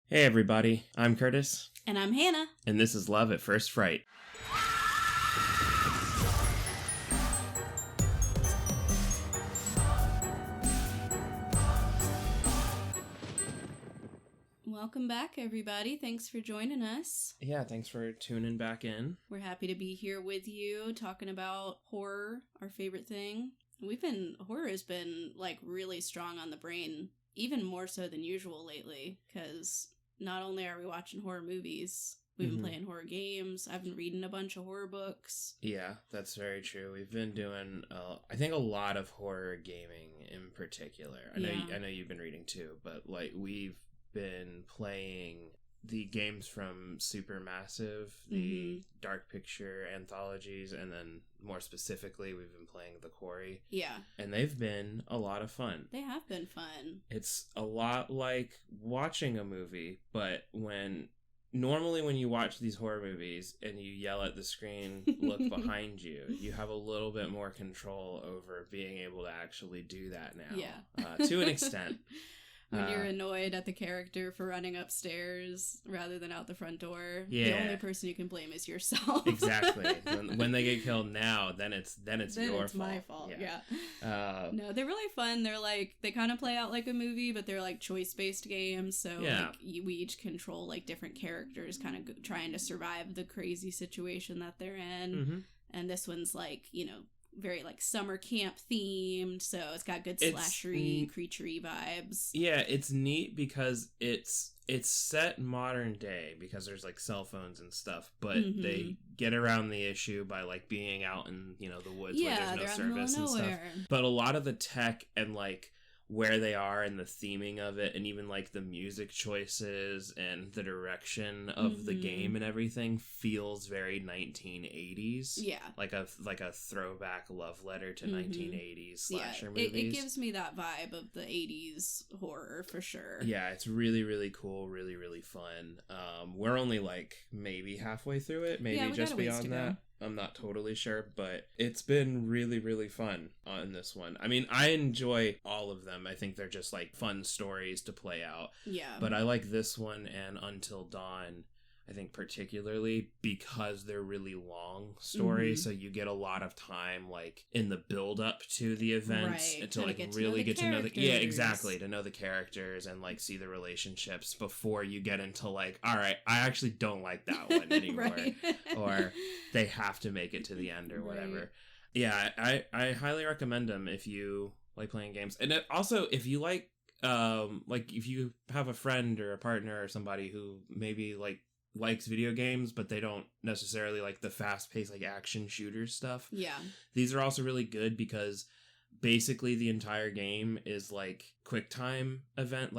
Hey everybody, I'm Curtis. And I'm Hannah. And this is Love at First Fright. Welcome back, everybody. Thanks for joining us. Yeah, thanks for tuning back in. We're happy to be here with you, talking about horror, our favorite thing. Horror has been, really strong on the brain, even more so than usual lately, because not only are we watching horror movies, we've been playing horror games. I've been reading a bunch of horror books. Yeah, that's very true. We've been doing, I think, a lot of horror gaming in particular. I know you've been reading too, but we've been playing the games from Supermassive, the Dark Picture anthologies, and then more specifically, we've been playing the Quarry. Yeah. And they've been a lot of fun. They have been fun. It's a lot like watching a movie, but normally when you watch these horror movies and you yell at the screen, look behind you, you have a little bit more control over being able to actually do that now. Yeah. To an extent. When you're annoyed at the character for running upstairs rather than out the front door, yeah. The only person you can blame is yourself. Exactly. When they get killed now, then it's your fault. It's my fault. Yeah. No, they're really fun. They're they kind of play out like a movie, but they're choice-based games. So we each control different characters, kind of trying to survive the crazy situation that they're in. Mm-hmm. And this one's very summer camp themed, so it's got good slashery, creaturey vibes. Yeah, it's neat because it's set modern day because there's cell phones and stuff, but they get around the issue by being out in the woods where there's no service and stuff. But a lot of the tech and where they are and the theming of it, and even the music choices and the direction of the game and everything feels very 1980s. Yeah, like a throwback love letter to 1980s slasher movies. It gives me that vibe of the 80s horror for sure. Yeah, it's really, really cool, really, really fun. We're only maybe halfway through it, maybe just beyond that. I'm not totally sure, but it's been really, really fun on this one. I mean, I enjoy all of them. I think they're just fun stories to play out. Yeah. But I like this one and Until Dawn, I think particularly because they're really long stories. So you get a lot of time in the build up to the events to really get to know to know the characters and see the relationships before you get into all right, I actually don't like that one anymore. Or they have to make it to the end or whatever. Yeah, I highly recommend them if you like playing games. And also if you if you have a friend or a partner or somebody who maybe likes video games, but they don't necessarily like the fast-paced action shooter stuff. Yeah. These are also really good because basically the entire game is quick time event,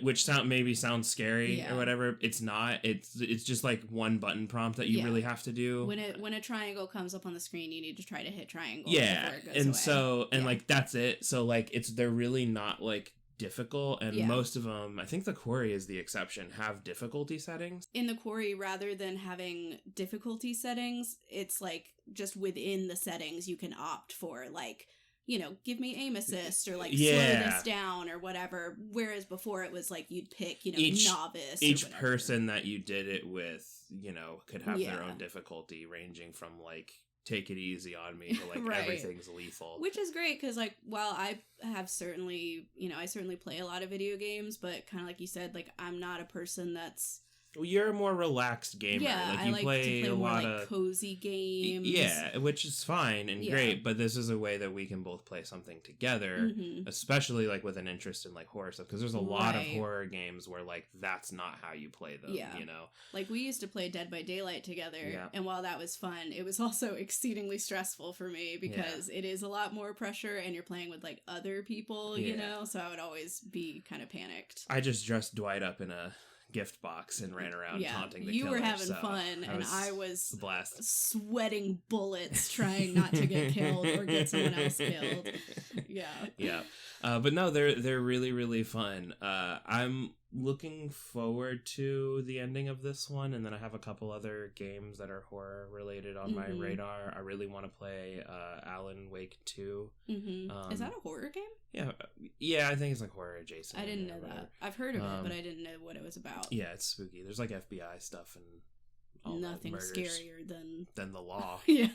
which sounds scary or whatever. It's not. It's just one button prompt that you really have to do. When a triangle comes up on the screen, you need to try to hit triangle. Yeah, before it goes and away. so that's it. So they're really not difficult, and most of them, I think the Quarry is the exception, have difficulty settings. In the Quarry, rather than having difficulty settings, it's just within the settings you can opt for give me aim assist or slow this down or whatever, whereas before it was you'd pick novice. Each person that you did it with could have their own difficulty, ranging from take it easy on me to everything's lethal, which is great because while I have certainly I certainly play a lot of video games, but kind of like you said, I'm not a person that's Well, you're a more relaxed gamer. Yeah, you I like play to play a more lot of cozy games. Yeah, which is fine and great, but this is a way that we can both play something together, especially with an interest in horror stuff, because there's a lot of horror games where that's not how you play them. We used to play Dead by Daylight together, and while that was fun, it was also exceedingly stressful for me because it is a lot more pressure, and you're playing with other people, so I would always be kind of panicked. I just dressed Dwight up in a gift box and ran around taunting the killer. You were having fun, and I was sweating bullets trying not to get killed or get someone else killed. Yeah. But no, they're really, really fun. I'm looking forward to the ending of this one, and then I have a couple other games that are horror related on my radar. I really want to play Alan Wake 2. Is that a horror game? Yeah, I think it's like horror adjacent. I didn't know that. I've heard of it, but I didn't know what it was about. Yeah, it's spooky. There's like FBI stuff and all nothing that scarier than the law. Yeah.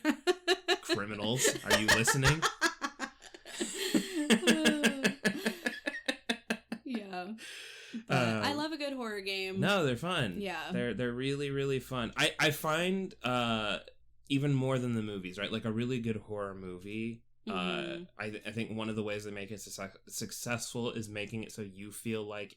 Criminals, are you listening? Yeah. But I love a good horror game. No, they're fun. Yeah. They're really, really fun. I find even more than the movies, right? Like a really good horror movie. I think one of the ways they make it successful is making it so you feel like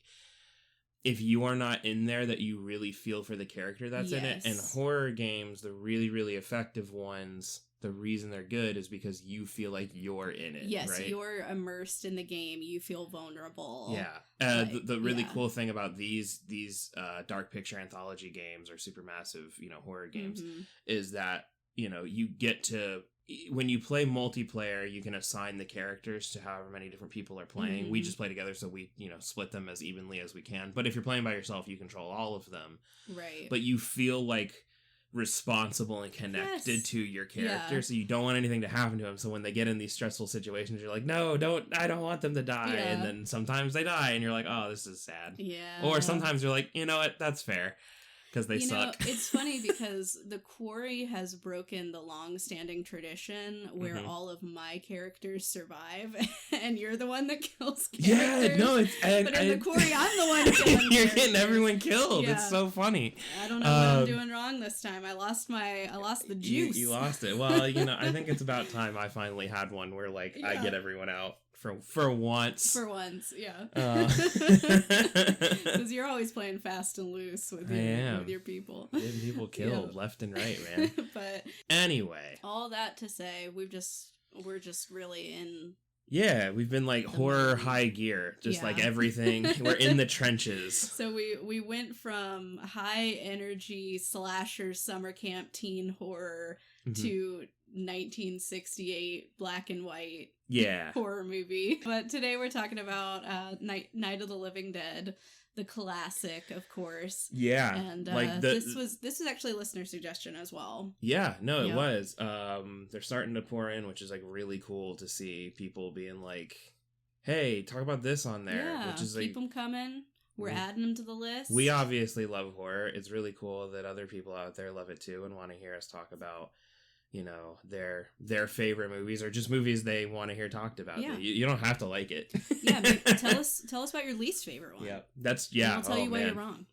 if you are not in there, that you really feel for the character that's in it. And horror games, the really, really effective ones, the reason they're good is because you feel like you're in it. Yes, right? You're immersed in the game. You feel vulnerable. Yeah. The really cool thing about these dark picture anthology games or supermassive, horror games is that, you get to, when you play multiplayer, you can assign the characters to however many different people are playing. We just play together, so we, split them as evenly as we can. But if you're playing by yourself, you control all of them. Right. But you feel like responsible and connected to your character, so you don't want anything to happen to them. So when they get in these stressful situations, you're like, no, I don't want them to die. And then sometimes they die, and you're like, oh, this is sad. Yeah. Or sometimes you're like, you know what, that's fair. Because they suck. It's funny because The Quarry has broken the long-standing tradition where all of my characters survive, and you're the one that kills characters. Yeah, no, but in The Quarry, I'm the one killing You're getting everyone killed. Yeah. It's so funny. I don't know what I'm doing wrong this time. I lost the juice. You lost it. Well, I think it's about time I finally had one where I get everyone out. For once. For once, yeah. Because you're always playing fast and loose with your people. Getting people killed left and right, man. But anyway. All that to say, we're just really in... Yeah, we've been like horror high gear. Just like everything. We're in the trenches. So we went from high energy slasher summer camp teen horror to 1968 black and white horror movie. But today we're talking about Night of the Living Dead, the classic, of course. Yeah. And this was actually a listener suggestion as well. Yeah, no, it was. They're starting to pour in, which is like really cool to see people being like, hey, talk about this on there. Yeah, which is keep them coming. We're adding them to the list. We obviously love horror. It's really cool that other people out there love it too and want to hear us talk about their favorite movies or just movies they want to hear talked about. Yeah. You don't have to like it. Yeah, tell us about your least favorite one. Yeah, I'll tell you why you're wrong.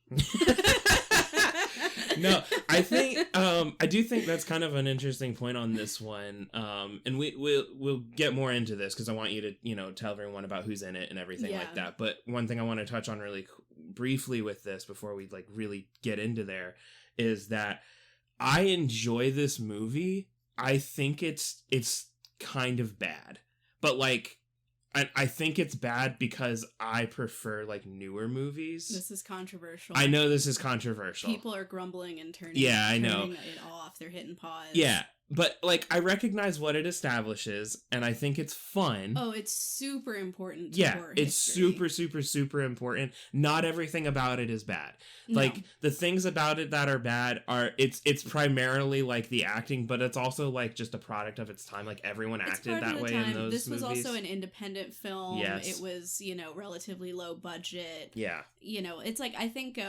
No, I think I do think that's kind of an interesting point on this one. And we'll get more into this because I want you to tell everyone about who's in it and everything like that. But one thing I want to touch on really briefly with this before we really get into there is that I enjoy this movie. I think it's kind of bad, but I think it's bad because I prefer newer movies. This is controversial. I know this is controversial. People are grumbling and turning it off. They're hitting pause. Yeah. But, I recognize what it establishes, and I think it's fun. Oh, it's super important to horror it's super, super, super important. Not everything about it is bad. No. The things about it that are bad are, it's primarily, the acting, but it's also, just a product of its time. Everyone acted that way in those movies. This was also an independent film. Yes. It was, relatively low budget. Yeah. It's I think,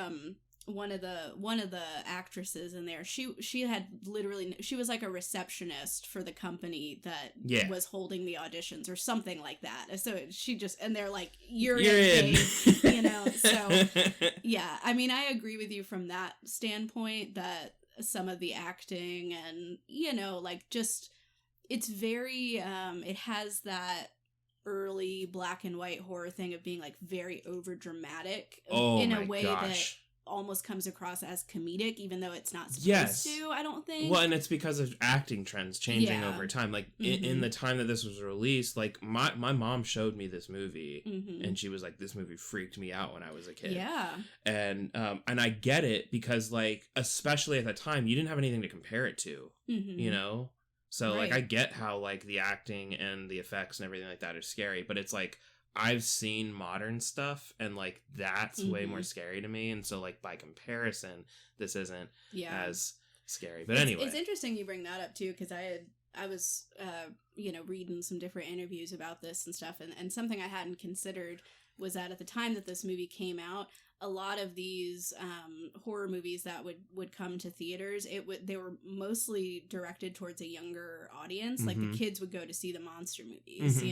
one of the actresses in there, she had literally, she was a receptionist for the company that was holding the auditions or something like that. So she just, and they're like, you're in. So yeah, I mean, I agree with you from that standpoint that some of the acting and just, it's very it has that early black and white horror thing of being very over dramatic in a way that almost comes across as comedic, even though it's not supposed to, I don't think. Well, and it's because of acting trends changing over time. In the time that this was released, my mom showed me this movie, and she was like, this movie freaked me out when I was a kid. Yeah. And I get it, because, especially at the time, you didn't have anything to compare it to, So, I get how, the acting and the effects and everything like that are scary, but it's I've seen modern stuff, and like that's way more scary to me, and so like by comparison, this isn't as scary. But anyway, it's interesting you bring that up too, because I was reading some different interviews about this and stuff, and something I hadn't considered was that at the time that this movie came out, a lot of these horror movies that would come to theaters, they were mostly directed towards a younger audience. Like the kids would go to see the monster movies,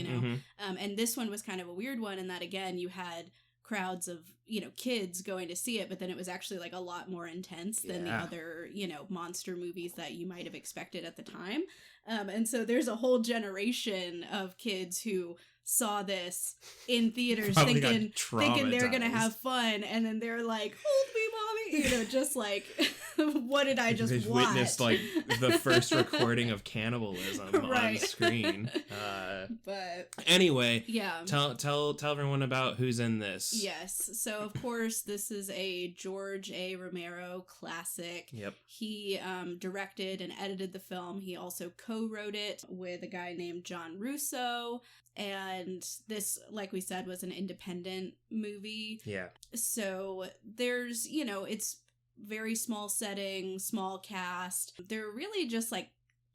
and this one was kind of a weird one in that, again, you had crowds of kids going to see it, but then it was actually like a lot more intense than the other monster movies that you might have expected at the time. And so there's a whole generation of kids who saw this in theaters thinking they're gonna have fun, and then they're like, hold me, mommy, just like what did I just They've watch? witnessed like the first recording of cannibalism on screen. But anyway, tell everyone about who's in this. Yes, so of course this is a George A. Romero classic. Yep. He directed and edited the film. He also co-wrote it with a guy named John Russo. And this, like we said, was an independent movie. Yeah. So there's, it's very small setting, small cast. They're really just like,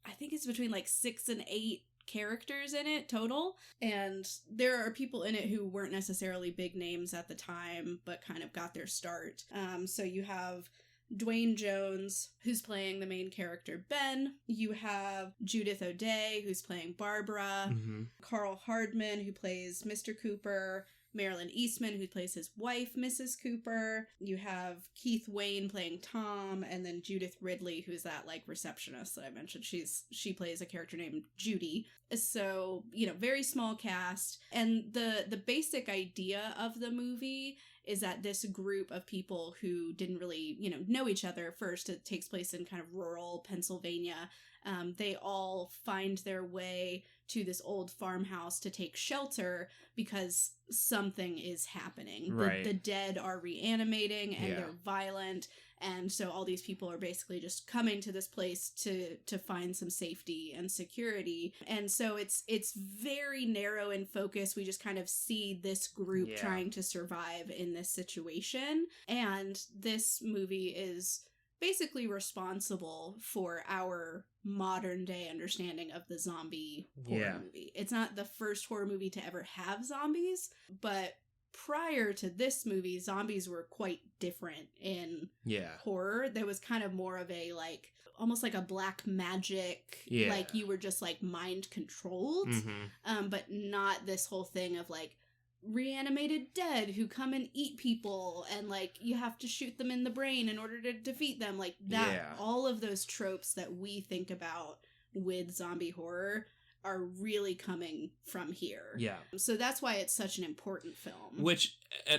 I think it's between like 6 and 8 characters in it total. And there are people in it who weren't necessarily big names at the time, but kind of got their start. So you have Dwayne Jones, who's playing the main character, Ben. You have Judith O'Dea, who's playing Barbara. Carl Hardman, who plays Mr. Cooper. Marilyn Eastman, who plays his wife, Mrs. Cooper. You have Keith Wayne playing Tom, and then Judith Ridley, who's that like receptionist that I mentioned. She plays a character named Judy. So, very small cast. And the basic idea of the movie is that this group of people who didn't really, know each other first, it takes place in kind of rural Pennsylvania. They all find their way to this old farmhouse to take shelter because something is happening. Right. The dead are reanimating and they're violent. And so all these people are basically just coming to this place to find some safety and security. And so it's very narrow in focus. We just kind of see this group trying to survive in this situation. And this movie is basically responsible for our modern day understanding of the zombie horror movie. It's not the first horror movie to ever have zombies, but prior to this movie, zombies were quite different in horror. There was kind of more of a like almost like a black magic, like you were just like mind controlled, but not this whole thing of like reanimated dead who come and eat people and like you have to shoot them in the brain in order to defeat them, like that. All of those tropes that we think about with zombie horror are really coming from here. So that's why it's such an important film. Which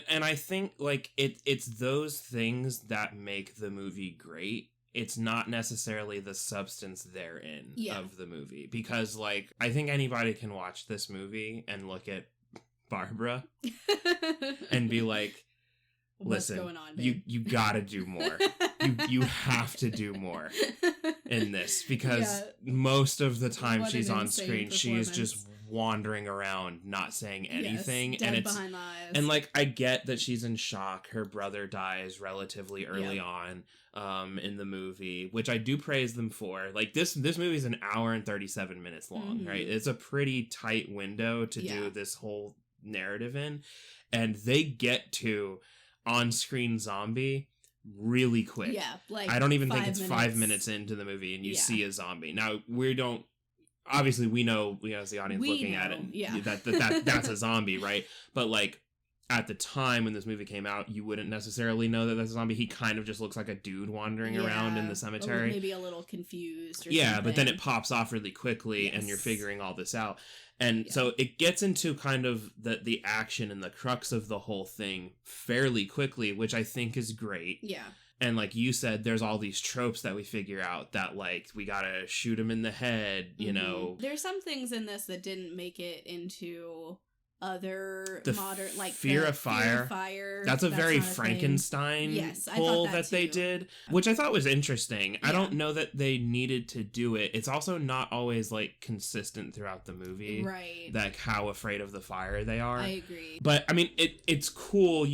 and I think like it's those things that make the movie great. It's not necessarily the substance therein of the movie, because like I think anybody can watch this movie and look at Barbara and be like, listen, what's going on, babe? You gotta do more. you have to do more in this, because most of the time she's on screen, she is just wandering around not saying anything, dead and it's behind the eyes. And like I get that she's in shock. Her brother dies relatively early on in the movie, which I do praise them for. Like this movie is an hour and 37 minutes long, right? It's a pretty tight window to do this whole narrative in, and they get to on-screen zombie really quick. Like I don't even think it's 5 minutes into the movie and you see a zombie. Now we know as the audience looking at it, that's a zombie, right? But like at the time when this movie came out, you wouldn't necessarily know that that's a zombie. He kind of just looks like a dude wandering around in the cemetery, maybe a little confused or something. But then it pops off really quickly and you're figuring all this out. And so it gets into kind of the action and the crux of the whole thing fairly quickly, which I think is great. And like you said, there's all these tropes that we figure out that like we gotta shoot him in the head, you know. There's some things in this that didn't make it into other modern, like fear of fire. That's a very Frankenstein pull that they did, which I thought was interesting. I don't know that they needed to do it. It's also not always like consistent throughout the movie, right? Like how afraid of the fire they are. I agree. But I mean, it's cool.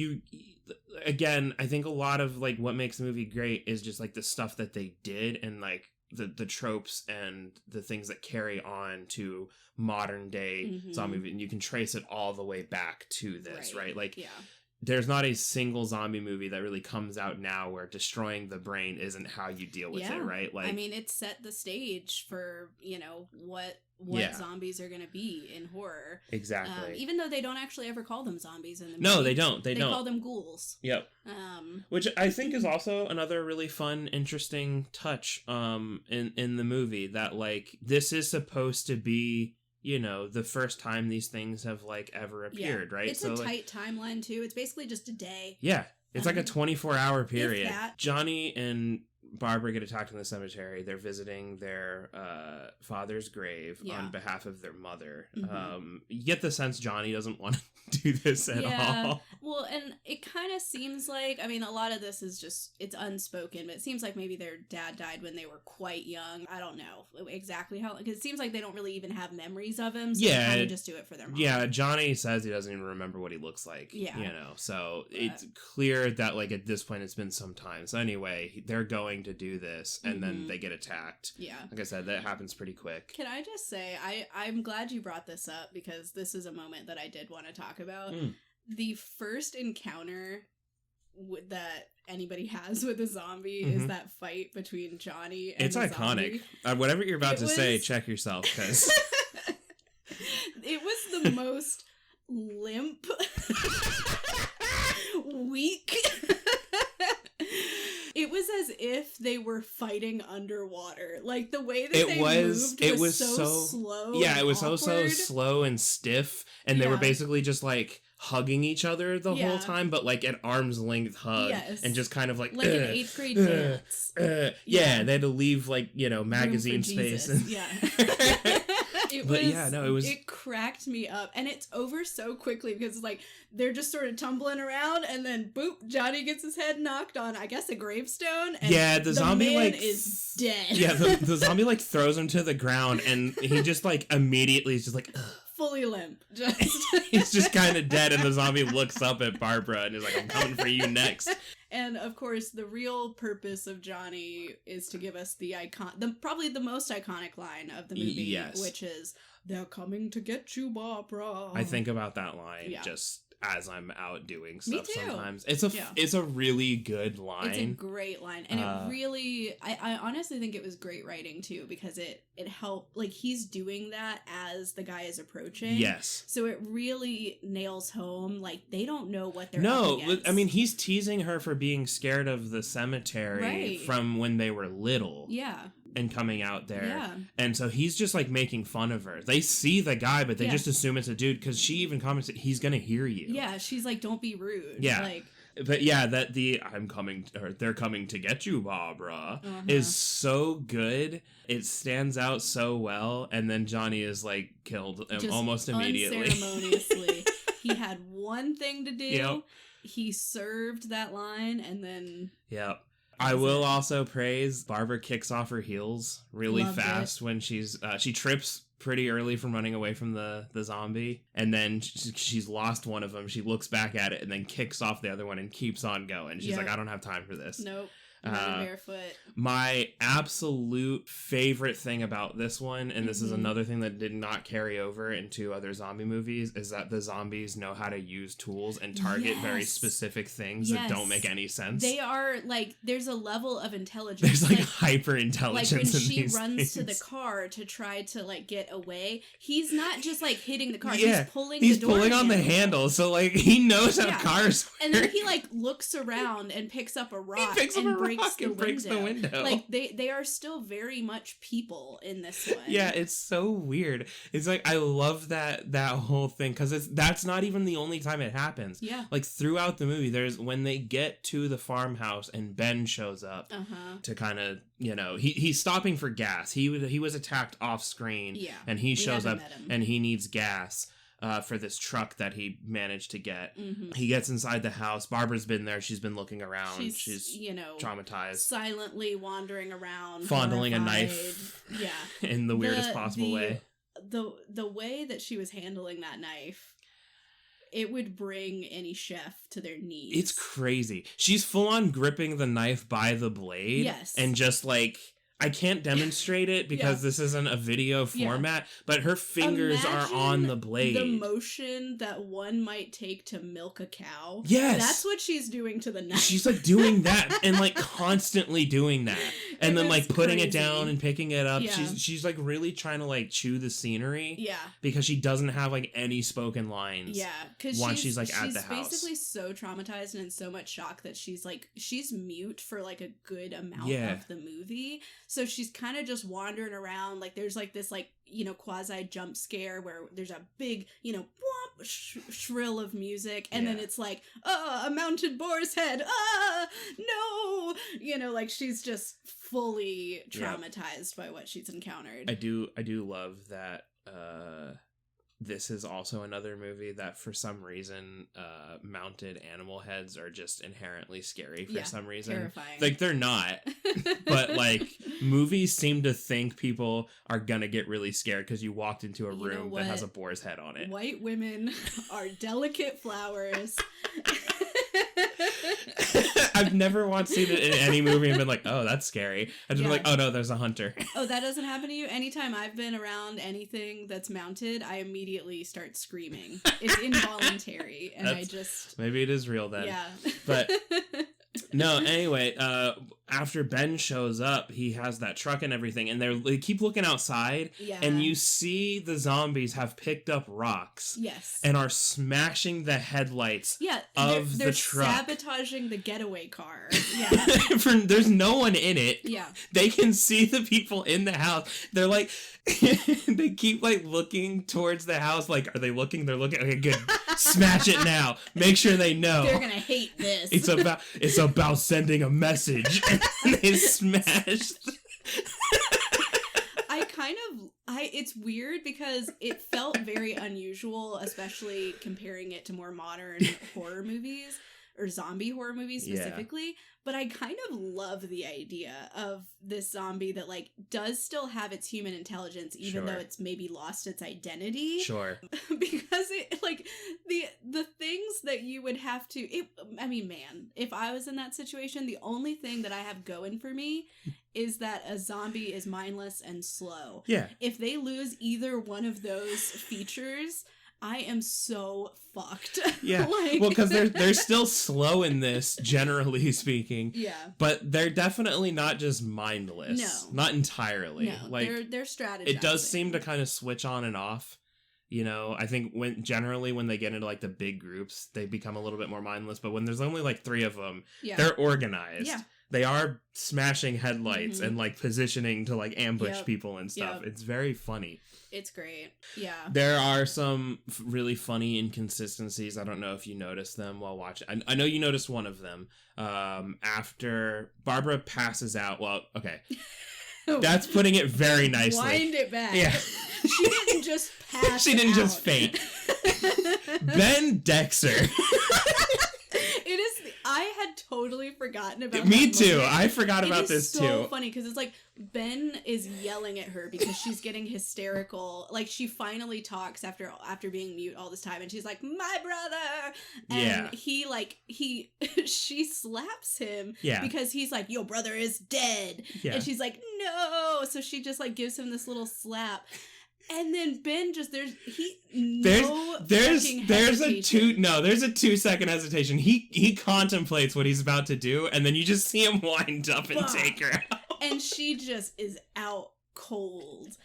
Again, I think a lot of like what makes the movie great is just like the stuff that they did and like the tropes and the things that carry on to modern day zombie movie, and you can trace it all the way back to this, right? Like, there's not a single zombie movie that really comes out now where destroying the brain isn't how you deal with it, right? Like, I mean, it set the stage for, you know, what zombies are going to be in horror. Exactly. Even though they don't actually ever call them zombies in the movie. No, they don't. They call them ghouls. Yep. Which I think is also another really fun, interesting touch in the movie, that like this is supposed to be, you know, the first time these things have like ever appeared, right? It's a tight timeline too. It's basically just a day. Yeah. It's like a 24-hour period. Johnny and Barbara get attacked in the cemetery. They're visiting their father's grave on behalf of their mother. You get the sense Johnny doesn't want to do this at all. Well, and it kind of seems like, I mean, a lot of this is just, it's unspoken, but it seems like maybe their dad died when they were quite young. I don't know exactly how, because it seems like they don't really even have memories of him, so they kind of just do it for their mom. Yeah, Johnny says he doesn't even remember what he looks like, you know, so it's clear that, like, at this point it's been some time. So anyway, they're going to do this, and then they get attacked. Yeah. Like I said, that happens pretty quick. Can I just say, I'm glad you brought this up, because this is a moment that I did want to talk about. The first encounter that anybody has with a zombie is that fight between Johnny and the iconic. Whatever you're about to say, check yourself, because it was the most limp, weak. It was as if they were fighting underwater. Like, the way that they moved was so slow. Yeah, it was so slow and stiff, and they were basically just like hugging each other the whole time, but like at arm's length hug, and just kind of like an 8th grade dance. They had to leave, like, you know, magazine space. It cracked me up, and it's over so quickly because like they're just sort of tumbling around, and then boop, Johnny gets his head knocked on, I guess, a gravestone, and the zombie man like is dead. Yeah, the zombie like throws him to the ground, and he just like immediately is just like fully limp. Just he's just kind of dead, and the zombie looks up at Barbara and is like, "I'm coming for you next." And of course, the real purpose of Johnny is to give us probably the most iconic line of the movie, which is, "They're coming to get you, Barbara." I think about that line just as I'm out doing stuff sometimes. It's a really good line. It's a great line. And it really, I honestly think it was great writing too, because it helped, like, he's doing that as the guy is approaching. Yes. So it really nails home, like, they don't know what they're up against. I mean, he's teasing her for being scared of the cemetery from when they were little. Yeah. And coming out there. Yeah. And so he's just like making fun of her. They see the guy, but they just assume it's a dude, because she even comments that he's gonna hear you. Yeah, she's like, "Don't be rude." Yeah. Like, but yeah, that they're coming to get you, Barbara, is so good. It stands out so well, and then Johnny is like killed almost immediately. Unceremoniously. He had one thing to do. Yep. He served that line, and then I will also praise Barbara kicks off her heels really fast when she trips pretty early from running away from the zombie, and then she's lost one of them. She looks back at it and then kicks off the other one and keeps on going. She's like, "I don't have time for this." Nope. Barefoot. My absolute favorite thing about this one, and this is another thing that did not carry over into other zombie movies, is that the zombies know how to use tools and target very specific things that don't make any sense. They are like, there's a level of intelligence. There's like hyper intelligence. Like when she runs to the car to try to like get away, he's not just like hitting the car. He's pulling the door. He's pulling on the handle, so like he knows how cars work. And then he like looks around and picks up a rock and breaks the window. Like they are still very much people in this one. Yeah, it's so weird. It's like, I love that whole thing, because that's not even the only time it happens. Yeah. Like throughout the movie, there's when they get to the farmhouse and Ben shows up to kind of, you know, he's stopping for gas. He was attacked off screen. Yeah. And he shows up and he needs gas. for this truck that he managed to get. Mm-hmm. He gets inside the house. Barbara's been there. She's been looking around. She's traumatized. Silently wandering around. Fondling horrified. a knife. Yeah. In the weirdest possible way. The way that she was handling that knife, it would bring any chef to their knees. It's crazy. She's full on gripping the knife by the blade. Yes. And just like... I can't demonstrate it because this isn't a video format, but her fingers are on the blade. The motion that one might take to milk a cow. Yes. That's what she's doing to the knife. She's like doing that and like constantly doing that. And then like putting it down and picking it up. Yeah. She's like really trying to like chew the scenery. Yeah. Because she doesn't have like any spoken lines. Yeah. Because she's like at the house. She's basically so traumatized and in so much shock that she's mute for like a good amount of the movie. So she's kind of just wandering around. Like there's like this like, quasi jump scare where there's a big, shrill of music. And then it's like, a mounted boar's head. No. Like she's just fully traumatized by what she's encountered. I do love that this is also another movie that for some reason mounted animal heads are just inherently scary for some reason. Terrifying. Like they're not. But like movies seem to think people are gonna get really scared because you walked into a room that has a boar's head on it. White women are delicate flowers. I've never once seen it in any movie and been like, oh, that's scary. I've just been like, oh no, there's a hunter. Oh, that doesn't happen to you? Anytime I've been around anything that's mounted, I immediately start screaming. It's involuntary. And maybe it is real then. Yeah. But no, anyway, after Ben shows up, he has that truck and everything, and they keep looking outside, and you see the zombies have picked up rocks, and are smashing the headlights of the truck. They're sabotaging the getaway car. There's no one in it. Yeah. They can see the people in the house. They're like, they keep like looking towards the house, like, are they looking? They're looking. Okay, good. Smash it now. Make sure they know. They're gonna hate this. It's about sending a message. And they smashed. It's weird because it felt very unusual, especially comparing it to more modern horror movies or zombie horror movies specifically. But I kind of love the idea of this zombie that like does still have its human intelligence, even though it's maybe lost its identity. Sure. Because it like the things that you would have to, if I was in that situation, the only thing that I have going for me is that a zombie is mindless and slow. Yeah. If they lose either one of those features, I am so fucked. Yeah. Well, because they're still slow in this, generally speaking. Yeah. But they're definitely not just mindless. No. Not entirely. No. Like, they're strategizing. It does seem to kind of switch on and off. I think when they get into like the big groups, they become a little bit more mindless. But when there's only like 3 of them, they're organized. Yeah. They are smashing headlights and like positioning to like ambush people and stuff. It's very funny. It's great. Yeah. There are some really funny inconsistencies. I don't know if you noticed them while watching. I know you noticed one of them. After Barbara passes out. Well, okay. That's putting it very nicely. Wind it back. Yeah. She didn't just pass She didn't out. just faint. Ben Dexter. I had totally forgotten about Me too. I forgot about this too. It's so funny because it's like Ben is yelling at her because she's getting hysterical. Like she finally talks after being mute all this time, and she's like, "My brother," and she slaps him because he's like, "Your brother is dead," and she's like, "No," so she just like gives him this little slap. And then Ben just there's a 2-second hesitation. He contemplates what he's about to do, and then you just see him wind up and take her out. And she just is out cold.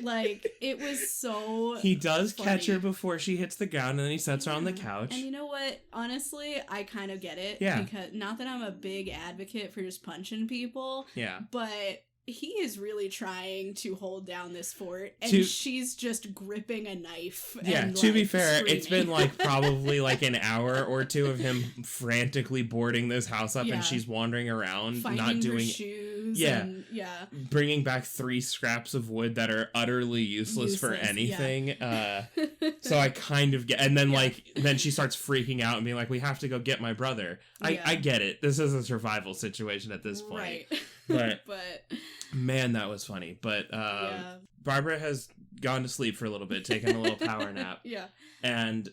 Like, it was so He does funny. catch her before she hits the ground, and then he sets her on the couch. And you know what? Honestly, I kind of get it. Yeah. Because not that I'm a big advocate for just punching people. Yeah. But he is really trying to hold down this fort, and she's just gripping a knife. Yeah, and, to be fair, screaming. it's been like probably like an hour or 2 of him frantically boarding this house up, and she's wandering around, finding not doing her shoes. shoes. Yeah. And, yeah. Bringing back 3 scraps of wood that are utterly useless for anything. Yeah. So I kind of get... And then, then she starts freaking out and being like, we have to go get my brother. I get it. This is a survival situation at this point. Right. But... Man, that was funny. But Barbara has gone to sleep for a little bit, taken a little power nap. Yeah. And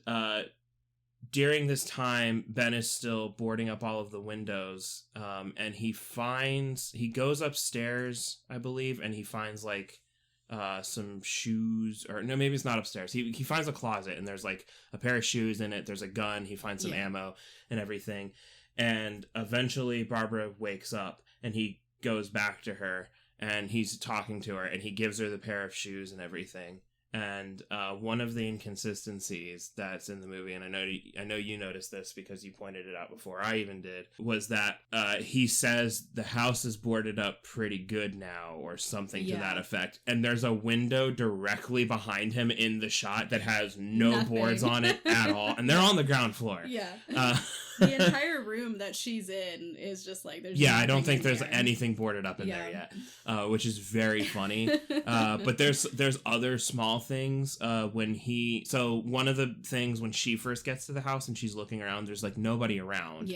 during this time, Ben is still boarding up all of the windows. And he goes upstairs, I believe, and he finds like some shoes, or no, maybe it's not upstairs. He finds a closet and there's like a pair of shoes in it. There's a gun. He finds some ammo and everything. And eventually Barbara wakes up and he goes back to her and he's talking to her and he gives her the pair of shoes and everything. And one of the inconsistencies that's in the movie, and I know you noticed this because you pointed it out before I even did, was that he says the house is boarded up pretty good now, or something to that effect. And there's a window directly behind him in the shot that has no boards on it at all, and they're on the ground floor. Yeah. The entire room that she's in is just like there's. Yeah, I don't think there's anything boarded up in there yet, which is very funny. But there's other small things so one of the things when she first gets to the house and she's looking around, there's like nobody around,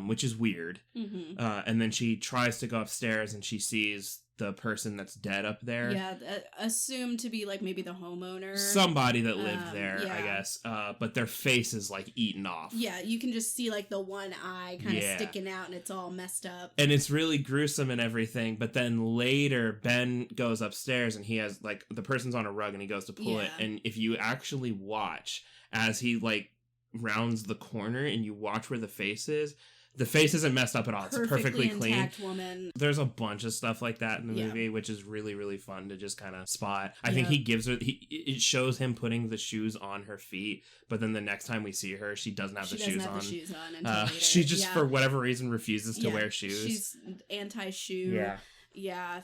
which is weird. And then she tries to go upstairs and she sees the person that's dead up there, assumed to be like maybe the homeowner, somebody that lived there, I guess, but their face is like eaten off. You can just see like the one eye kind of sticking out and it's all messed up, and it's really gruesome and everything. But then later Ben goes upstairs and he has like the person's on a rug and he goes to pull it, and if you actually watch as he like rounds the corner and you watch where the face is, the face isn't messed up at all. It's perfectly clean. Woman. There's a bunch of stuff like that in the movie, which is really, really fun to just kind of spot. I think he gives her... it shows him putting the shoes on her feet, but then the next time we see her, she doesn't have the shoes on. She just, for whatever reason, refuses to wear shoes. She's anti-shoe. Yeah.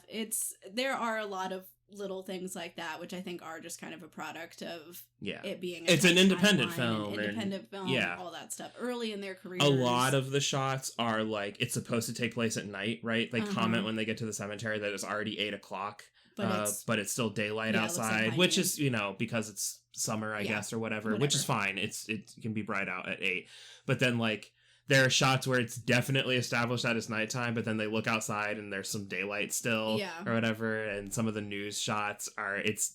There are a lot of little things like that, which I think are just kind of a product of it being it's an independent film, all that stuff early in their careers. A lot of the shots are like it's supposed to take place at night, right? They comment when they get to the cemetery that it's already 8:00, but it's still daylight outside, like which is because it's summer, I guess, or whatever, which is fine. It can be bright out at 8, but then like there are shots where it's definitely established that it's nighttime, but then they look outside and there's some daylight still or whatever. And some of the news shots are, it's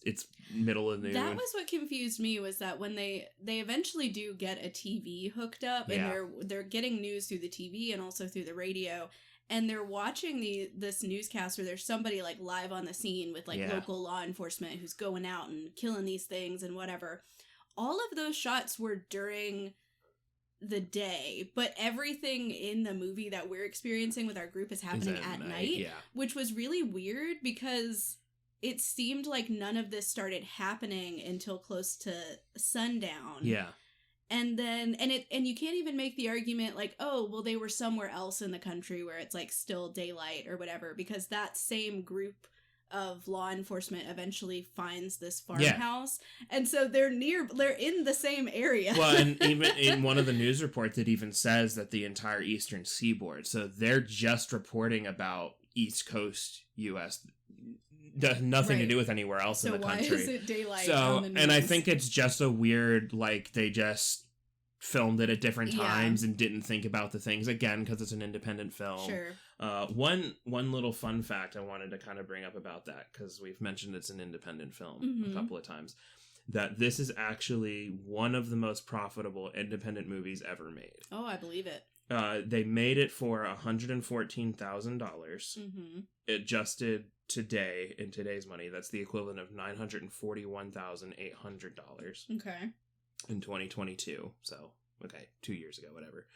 middle of noon. That was what confused me, was that when they eventually do get a TV hooked up and they're getting news through the TV and also through the radio, and they're watching this newscast where there's somebody like live on the scene with like local law enforcement who's going out and killing these things and whatever. All of those shots were during the day, but everything in the movie that we're experiencing with our group is happening at night, which was really weird because it seemed like none of this started happening until close to sundown. And then and you can't even make the argument like, oh, well, they were somewhere else in the country where it's like still daylight or whatever, because that same group of law enforcement eventually finds this farmhouse, and so they're in the same area. Well, and even in one of the news reports, it even says that the entire eastern seaboard, so they're just reporting about East Coast U.S., nothing to do with anywhere else in the country. So why is it daylight on the news? And I think it's just a weird, like, they just filmed it at different times and didn't think about the things, again, because it's an independent film. One little fun fact I wanted to kind of bring up about that, because we've mentioned it's an independent film a couple of times, that this is actually one of the most profitable independent movies ever made. Oh, I believe it. They made it for $114,000. Adjusted today, in today's money, that's the equivalent of $941,800. Okay. In 2022, so 2 years ago, whatever.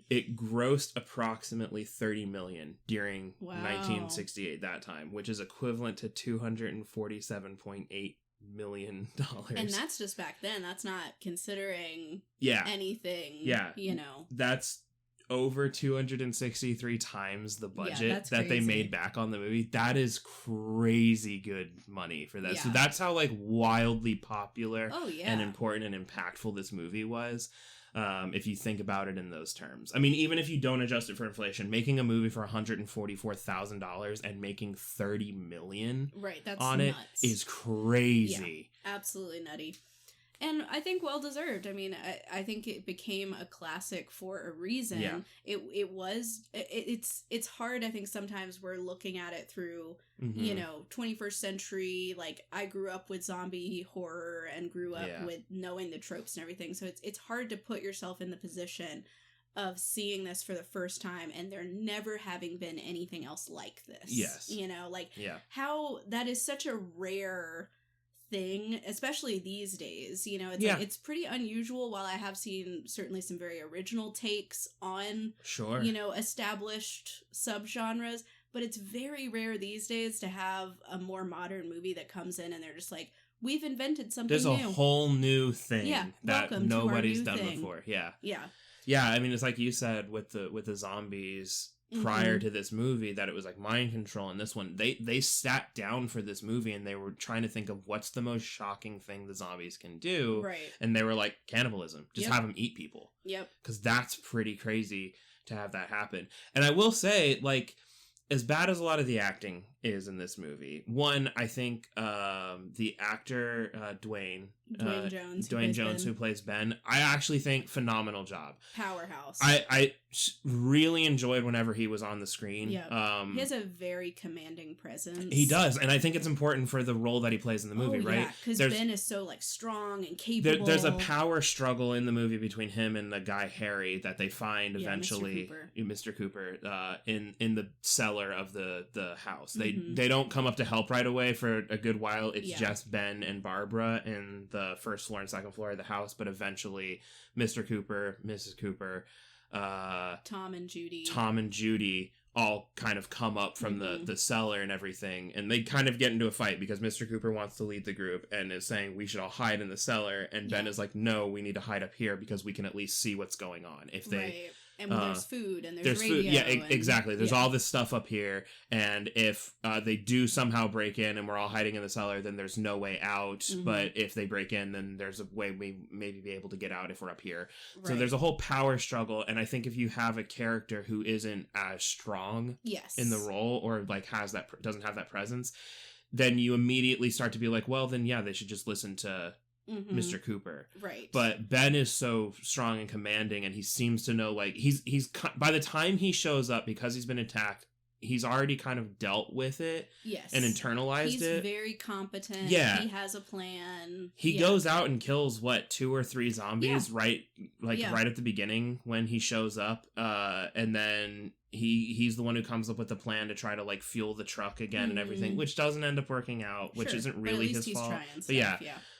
It grossed approximately $30 million during 1968, that time, which is equivalent to $247.8 million. And that's just back then. That's not considering anything. That's over 263 times the budget that they made back on the movie. That is crazy good money for that. So that's how like wildly popular and important and impactful this movie was. if you think about it in those terms. I mean, even if you don't adjust it for inflation, making a movie for $144,000 and making $30 million that's on nuts. It is crazy. Yeah, absolutely nutty. And I think well deserved. I mean, I think it became a classic for a reason. Yeah. It's hard. I think sometimes we're looking at it through, 21st century. Like, I grew up with zombie horror and grew up with knowing the tropes and everything. So it's hard to put yourself in the position of seeing this for the first time and there never having been anything else like this. Yes. How that is such a rare thing, especially these days. It's pretty unusual. While I have seen certainly some very original takes on established subgenres, but it's very rare these days to have a more modern movie that comes in and they're just like, we've invented something There's new. A whole new thing that nobody's done before. I mean, it's like you said with the zombies prior to this movie, that it was like mind control. And this one, they sat down for this movie and they were trying to think of what's the most shocking thing the zombies can do, and they were like, cannibalism, just have them eat people, because that's pretty crazy to have that happen. And I will say, like, as bad as a lot of the acting is in this movie, one, I think the actor Dwayne Jones, who plays Ben, I actually think phenomenal job. Powerhouse. I really enjoyed whenever he was on the screen. He has a very commanding presence. He does, and I think it's important for the role that he plays in the movie, right? Because Ben is so like strong and capable. There's a power struggle in the movie between him and the guy Harry that they find eventually, Mr. Cooper, in the cellar of the house. They don't come up to help right away for a good while. It's just Ben and Barbara in the first floor and second floor of the house, but eventually Mr. Cooper, Mrs. Cooper, Tom and Judy all kind of come up from the cellar and everything, and they kind of get into a fight because Mr. Cooper wants to lead the group and is saying we should all hide in the cellar, and Ben is like, no, we need to hide up here because we can at least see what's going on. If they and there's food and there's radio. Food. Yeah, exactly. There's all this stuff up here, and if they do somehow break in and we're all hiding in the cellar, then there's no way out. But if they break in, then there's a way we maybe be able to get out if we're up here. So there's a whole power struggle, and I think if you have a character who isn't as strong in the role, or like doesn't have that presence, then you immediately start to be like, well, then they should just listen to Mr. Cooper. Right. But Ben is so strong and commanding, and he seems to know, like, he's by the time he shows up, because he's been attacked, he's already kind of dealt with it and internalized it. He's very competent. Yeah. He has a plan. He goes out and kills, 2 or 3 zombies right at the beginning when he shows up. And then he's the one who comes up with the plan to try to, like, fuel the truck again and everything, which doesn't end up working out, which isn't really his fault.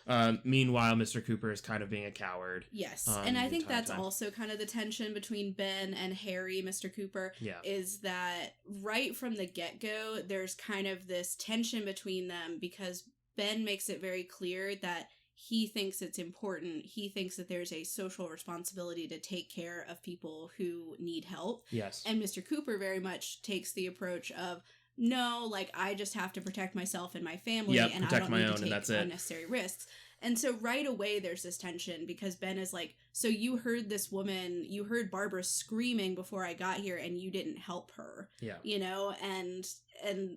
But meanwhile, Mr. Cooper is kind of being a coward. Yes. And I think that's also kind of the tension between Ben and Harry, Mr. Cooper, is that right from the get-go, there's kind of this tension between them because Ben makes it very clear that he thinks it's important. He thinks that there's a social responsibility to take care of people who need help. Yes. And Mr. Cooper very much takes the approach of, no, like, I just have to protect myself and my family, and I don't need to take unnecessary risks. And so right away there's this tension because Ben is like, so you heard this woman, you heard Barbara screaming before I got here and you didn't help her. Yeah. And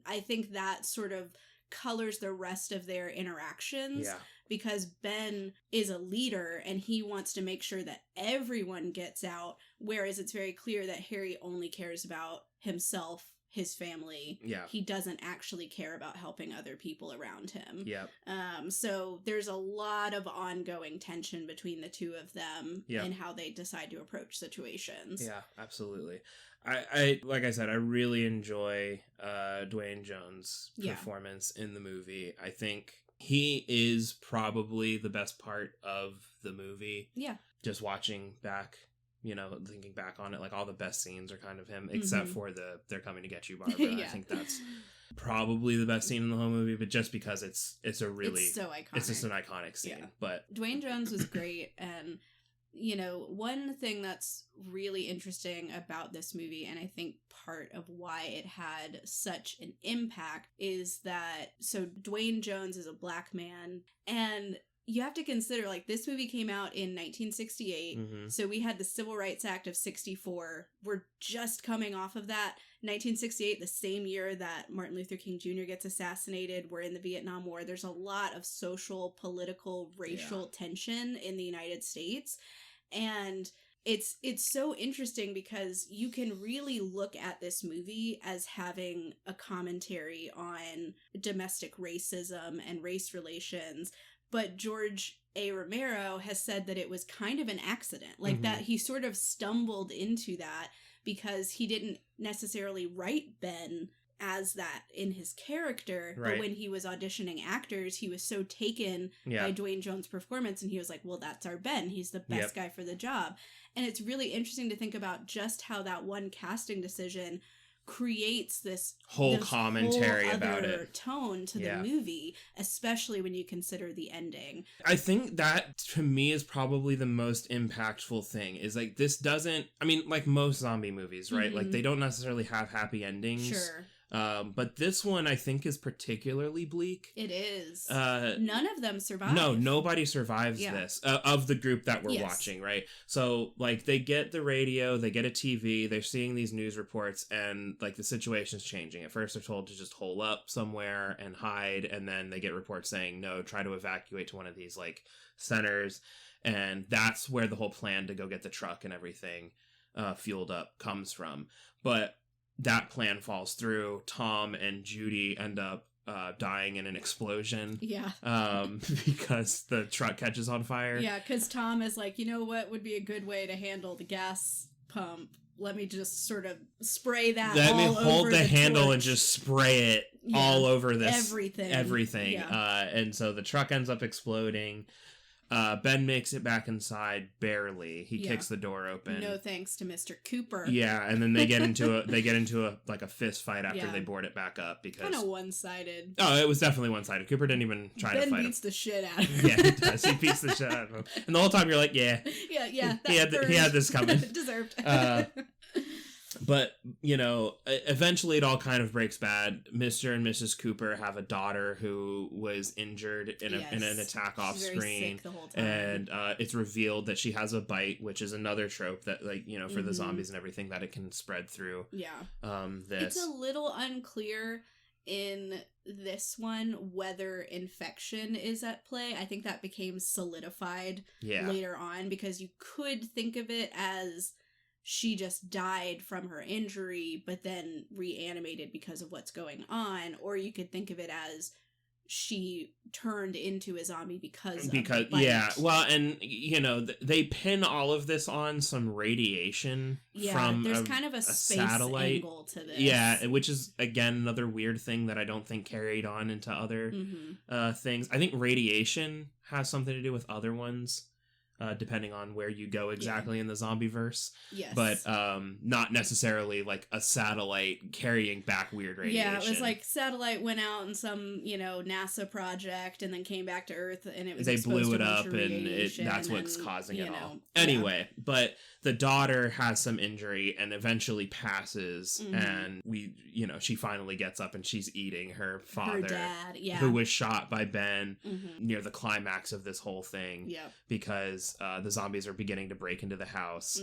I think that sort of colors the rest of their interactions because Ben is a leader and he wants to make sure that everyone gets out, whereas it's very clear that Harry only cares about himself, his family. Yeah. He doesn't actually care about helping other people around him. Yeah. So there's a lot of ongoing tension between the two of them in how they decide to approach situations. Yeah, absolutely. I like I said, I really enjoy Dwayne Jones' performance in the movie. I think he is probably the best part of the movie. Yeah. Just watching back, thinking back on it, like all the best scenes are kind of him, except for they're coming to get you, Barbara. I think that's probably the best scene in the whole movie, but just because it's so iconic. It's just an iconic scene. Yeah. But Dwayne Jones was great, and one thing that's really interesting about this movie, and I think part of why it had such an impact, is that, so Dwayne Jones is a black man, and you have to consider, like, this movie came out in 1968, so we had the Civil Rights Act of 64. We're just coming off of that. 1968, the same year that Martin Luther King Jr. gets assassinated. We're in the Vietnam War. There's a lot of social, political, racial tension in the United States. And it's so interesting because you can really look at this movie as having a commentary on domestic racism and race relations. But George A. Romero has said that it was kind of an accident. Like, that he sort of stumbled into that because he didn't necessarily write Ben as that in his character. Right. But when he was auditioning actors, he was so taken by Dwayne Jones' performance, and he was like, well, that's our Ben. He's the best guy for the job. And it's really interesting to think about just how that one casting decision creates this whole commentary whole about it tone to the movie, especially when you consider the ending. I think that to me is probably the most impactful thing, is like, this doesn't, I mean, like most zombie movies, right? Like, they don't necessarily have happy endings. Sure. But this one, I think, is particularly bleak. It is. None of them survive. No, nobody survives this, of the group that we're watching, right? So, like, they get the radio, they get a TV, they're seeing these news reports, and, like, the situation's changing. At first, they're told to just hole up somewhere and hide, and then they get reports saying, no, try to evacuate to one of these, like, centers. And that's where the whole plan to go get the truck and everything fueled up comes from. But that plan falls through. Tom and Judy end up dying in an explosion. Yeah. Because the truck catches on fire. Yeah, because Tom is like, you know what would be a good way to handle the gas pump? Let me just sort of spray that Let all me hold over the handle torch. And just spray it all over this. Everything. Yeah. And so the truck ends up exploding. Ben makes it back inside barely. He kicks the door open. No thanks to Mr. Cooper. Yeah, and then they get into a fist fight after they board it back up because kind of one-sided. Oh, it was definitely one-sided. Cooper didn't even try to fight him. Ben beats the shit out of him. Yeah, he does. He beats the shit out of him. And the whole time you're like, yeah. He had this coming. Deserved. But, you know, eventually it all kind of breaks bad. Mr. and Mrs. Cooper have a daughter who was injured in an attack off screen. Very sick the whole time. And it's revealed that she has a bite, which is another trope that, like, you know, for the zombies and everything, that it can spread through. Yeah. This. It's a little unclear in this one whether infection is at play. I think that became solidified later on, because you could think of it as she just died from her injury, but then reanimated because of what's going on. Or you could think of it as she turned into a zombie because of the bite. Well, and, you know, they pin all of this on some radiation from there's kind of a space satellite angle to this. Yeah, which is, again, another weird thing that I don't think carried on into other things. I think radiation has something to do with other ones. Depending on where you go exactly in the zombie-verse. Yes. But not necessarily like a satellite carrying back weird radiation. Yeah, it was like satellite went out in some, you know, NASA project and then came back to Earth and it was they blew it up and that's what's causing it all. Anyway, but the daughter has some injury and eventually passes and she finally gets up and she's eating her father, her dad, who was shot by Ben near the climax of this whole thing because the zombies are beginning to break into the house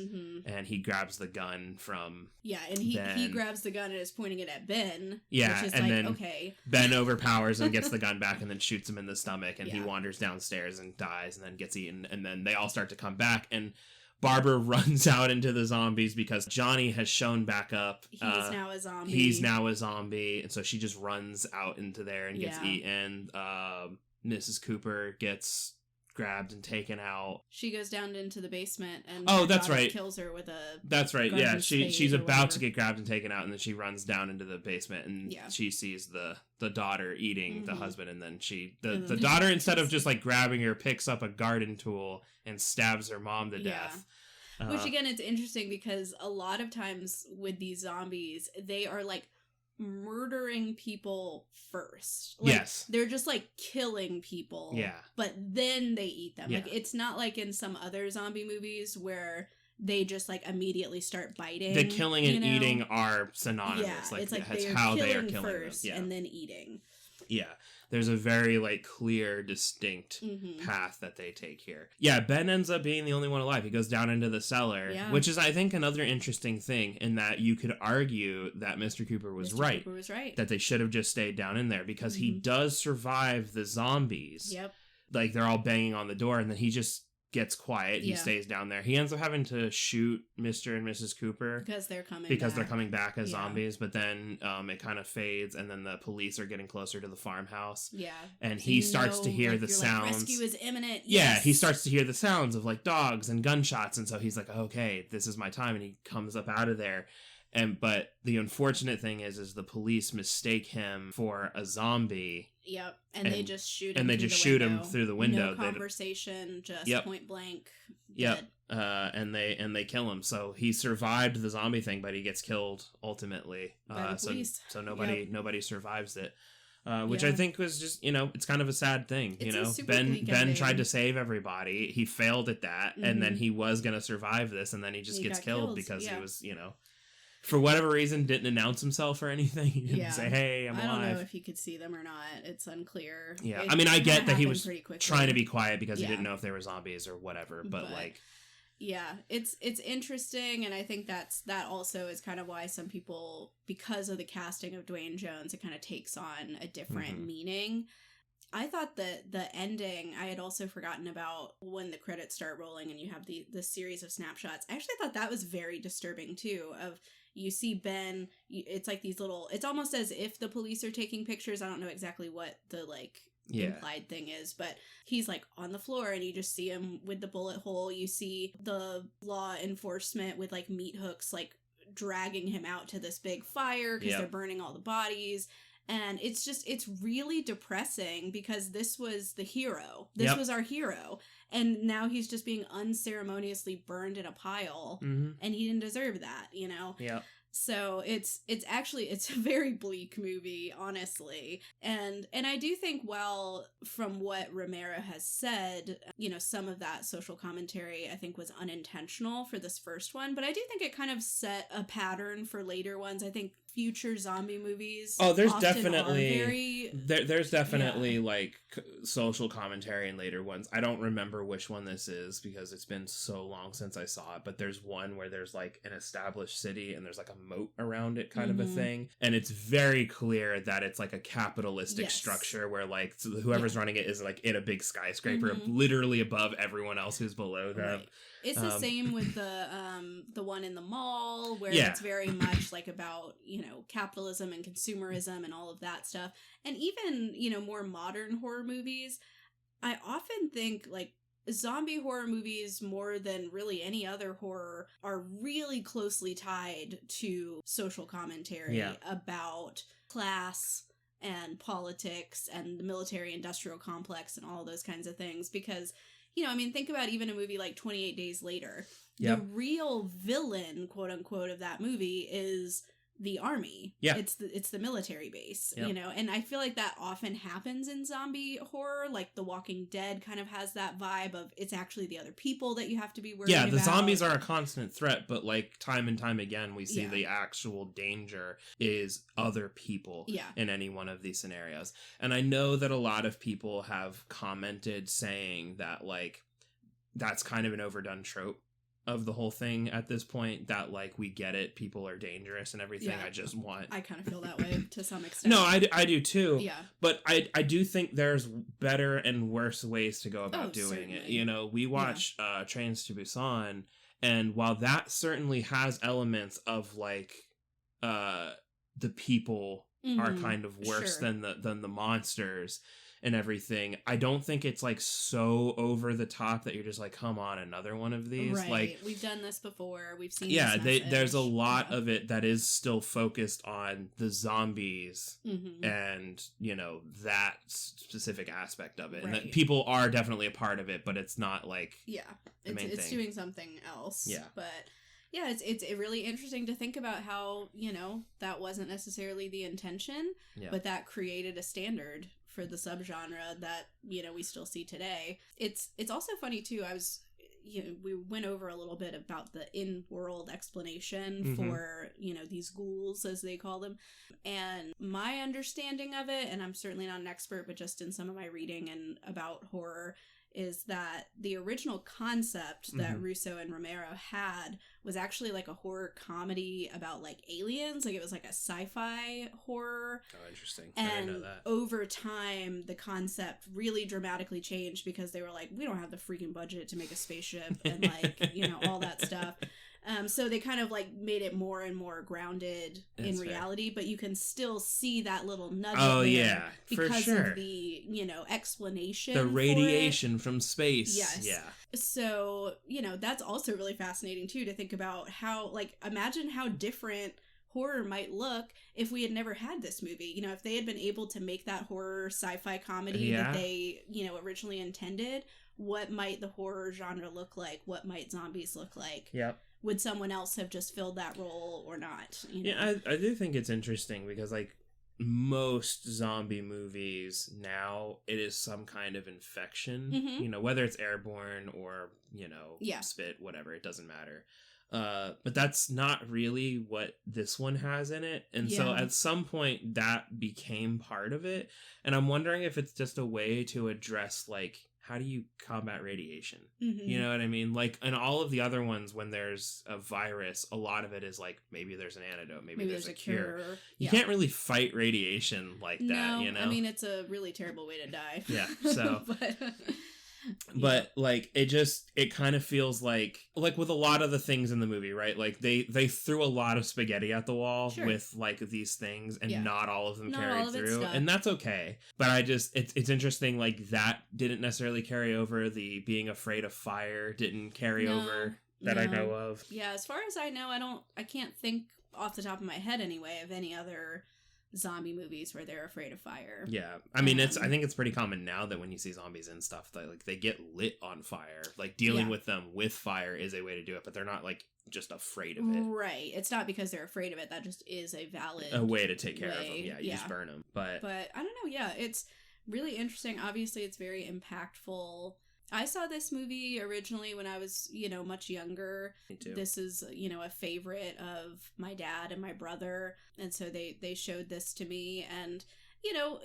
and he grabs the gun from and he grabs the gun and is pointing it at Ben, which is and like, then okay. Ben overpowers and gets the gun back and then shoots him in the stomach and he wanders downstairs and dies and then gets eaten, and then they all start to come back and Barbara runs out into the zombies because Johnny has shown back up. He's now a zombie. And so she just runs out into there and gets eaten. Mrs. Cooper gets grabbed and taken out. She goes down into the basement and that's right. kills her with a That's right. Yeah, she's about to get grabbed and taken out, and then she runs down into the basement and she sees the daughter eating the husband, and then the daughter, instead of just like grabbing her, picks up a garden tool and stabs her mom to death. Which again, it's interesting because a lot of times with these zombies, they are like murdering people first. Like, they're just like killing people. But then they eat them. Like, it's not like in some other zombie movies where they just like immediately start biting. The killing and eating are synonymous. It's like that's they are how killing they are killing first them. and then eating. Yeah, there's a very, like, clear, distinct path that they take here. Yeah, Ben ends up being the only one alive. He goes down into the cellar, which is, I think, another interesting thing in that you could argue that Mr. Cooper was right. That they should have just stayed down in there because he does survive the zombies. Yep. Like, they're all banging on the door, and then he just gets quiet. He stays down there. He ends up having to shoot Mr. and Mrs. Cooper because they're coming back as zombies, but then it kind of fades, and then the police are getting closer to the farmhouse. Yeah. And he starts to hear the sounds. Like, rescue is imminent. Yeah, he starts to hear the sounds of, like, dogs and gunshots, and so he's like, okay, this is my time, and he comes up out of there. But the unfortunate thing is the police mistake him for a zombie. Yep, and they just shoot him. And they just shoot him through the window. No conversation, just point blank. Yep. And they kill him. So he survived the zombie thing, but he gets killed ultimately. By the police. So nobody survives it. Which I think was just, it's kind of a sad thing. Ben tried to save everybody. He failed at that, and then he was gonna survive this, and then he just gets killed because he was, for whatever reason, didn't announce himself or anything. He didn't say, hey, I'm alive. I don't know if he could see them or not. It's unclear. Yeah, I mean, I get that he was trying to be quiet because he didn't know if they were zombies or whatever, but like... Yeah, it's interesting, and I think that also is kind of why some people, because of the casting of Dwayne Jones, it kind of takes on a different meaning. I thought that the ending, I had also forgotten about when the credits start rolling and you have the series of snapshots. I actually thought that was very disturbing too, of you see Ben, it's like these little, it's almost as if the police are taking pictures. I don't know exactly what the implied thing is, but he's like on the floor and you just see him with the bullet hole. You see the law enforcement with like meat hooks like dragging him out to this big fire because they're burning all the bodies. And it's really depressing because this was the hero. This was our hero. And now he's just being unceremoniously burned in a pile. And he didn't deserve that, Yeah. So it's a very bleak movie, honestly. And I do think, well, from what Romero has said, some of that social commentary I think was unintentional for this first one, but I do think it kind of set a pattern for later ones. I think future zombie movies there's definitely like social commentary in later ones. I don't remember which one this is because it's been so long since I saw it, but there's one where there's like an established city and there's like a moat around it kind of a thing, and it's very clear that it's like a capitalistic structure where like whoever's running it is like in a big skyscraper literally above everyone else who's below them. Right. It's the same with the one in the mall where it's very much like about, capitalism and consumerism and all of that stuff. And even, more modern horror movies, I often think like zombie horror movies, more than really any other horror, are really closely tied to social commentary about class and politics and the military industrial complex and all those kinds of things. Because, think about even a movie like 28 Days Later. The real villain, quote unquote, of that movie is the army. It's the military base, and I feel like that often happens in zombie horror. Like The Walking Dead kind of has that vibe of it's actually the other people that you have to be worried about. The zombies are a constant threat, but like time and time again we see the actual danger is other people in any one of these scenarios. And I know that a lot of people have commented saying that like that's kind of an overdone trope of the whole thing at this point, that like we get it, people are dangerous and everything. I kind of feel that way to some extent. No, I do too. But I do think there's better and worse ways to go about doing it. We watch Trains to Busan, and while that certainly has elements of like the people are kind of worse than the monsters and everything, I don't think it's like so over the top that you're just like, come on, another one of these. Right. Like, we've done this before. We've seen this there's a lot of it that is still focused on the zombies and that specific aspect of it, and that people are definitely a part of it, but it's not like it's doing something else. But it's really interesting to think about how that wasn't necessarily the intention, but that created a standard for the subgenre that we still see today. It's also funny too. I was we went over a little bit about the in-world explanation for, these ghouls, as they call them. And my understanding of it, and I'm certainly not an expert, but just in some of my reading and about horror, is that the original concept that Russo and Romero had was actually like a horror comedy about like aliens. Like it was like a sci-fi horror. Oh, interesting. And I didn't know that. Over time, the concept really dramatically changed because they were like, we don't have the freaking budget to make a spaceship and like, all that stuff. So they kind of like made it more and more grounded in reality, but you can still see that little nugget. Oh yeah, for sure. Of the explanation, the radiation from space. Yes. Yeah. So that's also really fascinating too to think about how imagine how different horror might look if we had never had this movie. If they had been able to make that horror sci-fi comedy that they originally intended, what might the horror genre look like? What might zombies look like? Yep. Would someone else have just filled that role or not? Yeah, I do think it's interesting because most zombie movies now, it is some kind of infection, whether it's airborne or, spit, whatever, it doesn't matter. But that's not really what this one has in it. And so at some point that became part of it. And I'm wondering if it's just a way to address how do you combat radiation? You know what I mean? In all of the other ones, when there's a virus, a lot of it is maybe there's an antidote, maybe there's a cure. You can't really fight radiation like that, I mean, it's a really terrible way to die. Yeah, so... But it kind of feels like with a lot of the things in the movie, right? They threw a lot of spaghetti at the wall with these things, and not all of them carried through, and that's okay. But it's interesting, that didn't necessarily carry over. The being afraid of fire didn't carry over that I know of. Yeah, as far as I know, I can't think off the top of my head anyway of any other zombie movies where they're afraid of fire. Yeah, I mean, I think it's pretty common now that when you see zombies and stuff, that they get lit on fire. Dealing with them with fire is a way to do it, but they're not just afraid of it. Right. It's not because they're afraid of it. That just is a way to take care of them. Yeah, you just burn them. But I don't know. Yeah, it's really interesting. Obviously, it's very impactful. I saw this movie originally when I was, much younger. Me too. This is, a favorite of my dad and my brother. And so they showed this to me. And,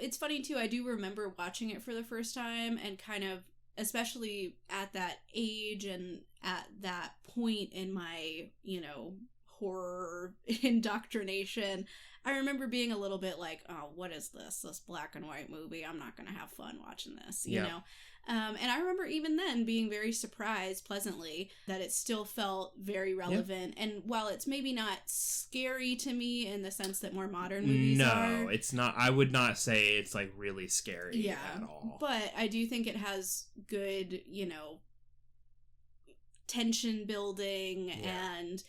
it's funny too. I do remember watching it for the first time and kind of, especially at that age and at that point in my, horror indoctrination, I remember being a little bit like, oh, what is this black and white movie? I'm not going to have fun watching this, you know? And I remember even then being very surprised pleasantly that it still felt very relevant. And while it's maybe not scary to me in the sense that more modern movies are. No, it's not. I would not say it's really scary at all. But I do think it has good, tension building and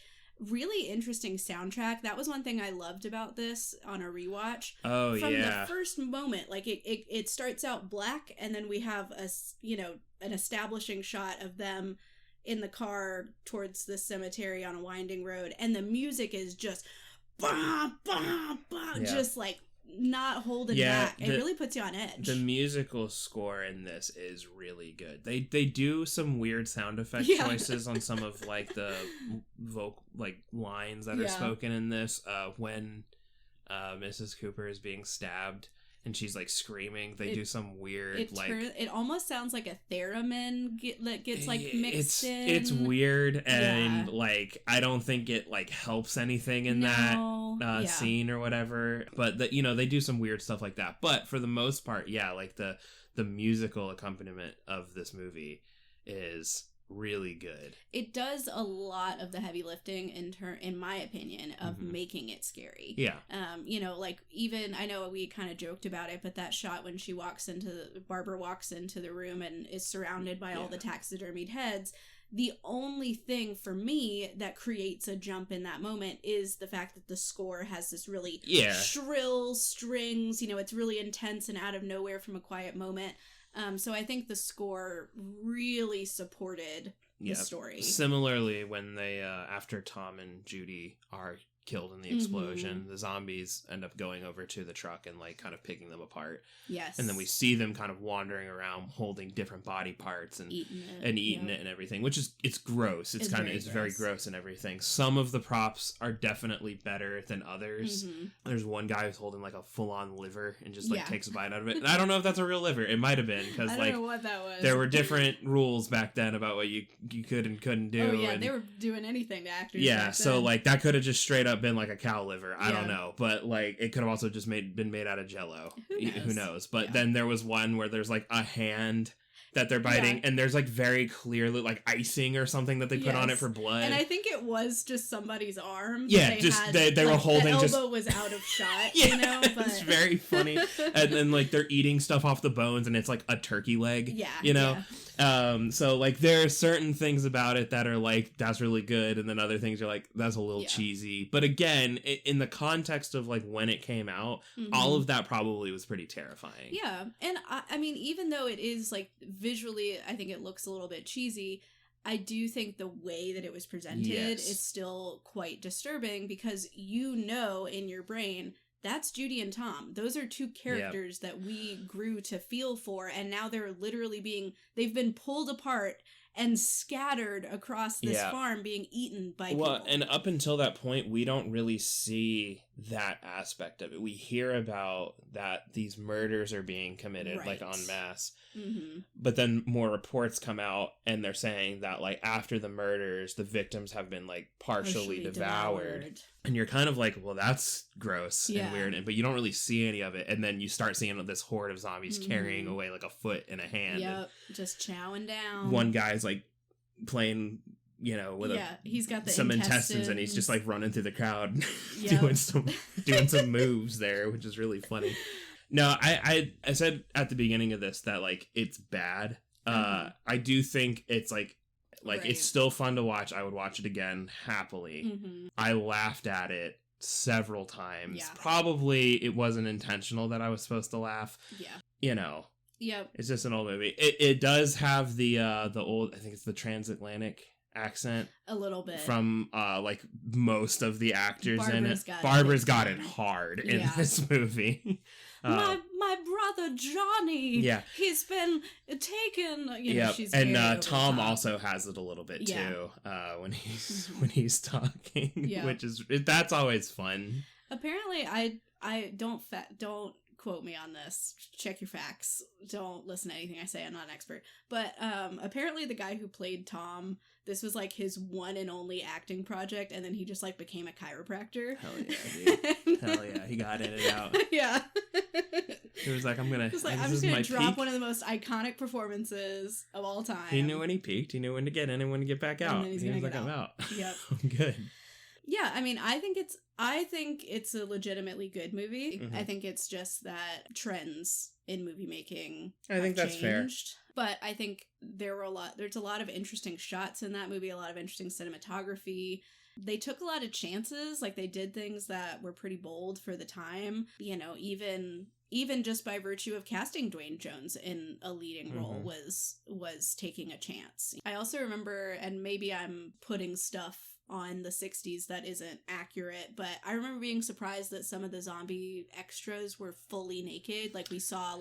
really interesting soundtrack. That was one thing I loved about this on a rewatch. Oh, From the first moment, it starts out black, and then we have an establishing shot of them in the car towards the cemetery on a winding road, and the music is just bah, bah, bah, just not holding back. It really puts you on edge. The musical score in this is really good. They do some weird sound effect choices on some of the vocal lines that are spoken in this. When Mrs. Cooper is being stabbed and she's screaming, they do some weird it almost sounds like a theremin that gets mixed in. It's weird, and I don't think it helps anything in that scene or whatever. But they do some weird stuff like that. But for the most part, the musical accompaniment of this movie is really good. It does a lot of the heavy lifting in my opinion, of making it scary. Yeah. Even, I know we kind of joked about it, but that shot when Barbara walks into the room and is surrounded by all the taxidermied heads, the only thing for me that creates a jump in that moment is the fact that the score has this really shrill strings, it's really intense and out of nowhere from a quiet moment. So I think the score really supported the story. Similarly, when they, after Tom and Judy are killed in the explosion. The zombies end up going over to the truck and like kind of picking them apart. Yes. And then we see them kind of wandering around holding different body parts and eating it and everything, which is, it's gross. It's very gross and everything. Some of the props are definitely better than others. There's one guy who's holding like a full-on liver and just like takes a bite out of it. And I don't know if that's a real liver. It might have been, because like, I don't know what that was. There were different rules back then about what you could and couldn't do. Oh yeah, they were doing anything to actors. Yeah, so like that could have just straight up been like a cow liver. I don't know, but like it could have also just been made out of Jello. Who knows? But then there was one where there's like a hand that they're biting, and there's like very clearly like icing or something that they put on it for blood. And I think it was just somebody's arm. Yeah, they were holding. The elbow was out of shot. You know, but it's very funny. And then like they're eating stuff off the bones, and it's like a turkey leg. Yeah, you know. So like there are certain things about it that are like, that's really good, and then other things are like, that's a little cheesy. But again, in the context of like when it came out, all of that probably was pretty terrifying. Yeah, and I mean, even though it is like visually, I think it looks a little bit cheesy, I do think the way that it was presented is still quite disturbing, because you know in your brain, that's Judy and Tom. Those are two characters that we grew to feel for, and now they're literally they've been pulled apart and scattered across this farm, being eaten by people. Well, and up until that point, we don't really see that aspect of it. We hear about that these murders are being committed, like en masse. But then more reports come out, and they're saying that like after the murders, the victims have been like partially devoured. And you're kind of like, well, that's gross and weird, but you don't really see any of it. And then you start seeing this horde of zombies carrying away like a foot and a hand. Yep, just chowing down. One guy's like playing, you know, with he's got some intestines, and he's just like running through the crowd doing some moves there, which is really funny. No, I said at the beginning of this that like it's bad. I do think it's like it's still fun to watch. I would watch it again happily. I laughed at it several times. Probably it wasn't intentional that I was supposed to laugh. You know. Yep. It's just an old movie. It does have the old, I think it's the transatlantic accent a little bit from like most of the actors in it. Barbara's got it hard in this movie. My brother Johnny. Yeah, he's been taken. You know, she's and Tom also has it a little bit too when he's talking, which is that's always fun. Apparently, I don't quote me on this. Check your facts. Don't listen to anything I say. I'm not an expert. But apparently the guy who played Tom, this was like his one and only acting project, and then he just like became a chiropractor. Hell yeah, dude. Hell yeah. He got in and out. Yeah. He was like, I'm just gonna drop peak. One of the most iconic performances of all time. He knew when he peaked. He knew when to get in and when to get back out. And he was like, I'm out. Yep. Good. Yeah, I mean, I think it's a legitimately good movie. I think it's just that trends in movie making I think that's changed. Fair. But I think there's a lot of interesting shots in that movie, a lot of interesting cinematography. They took a lot of chances, like they did things that were pretty bold for the time. You know, even just by virtue of casting Dwayne Jones in a leading role was taking a chance. I also remember, and maybe I'm putting stuff on the 60s that isn't accurate, but I remember being surprised that some of the zombie extras were fully naked. Like we saw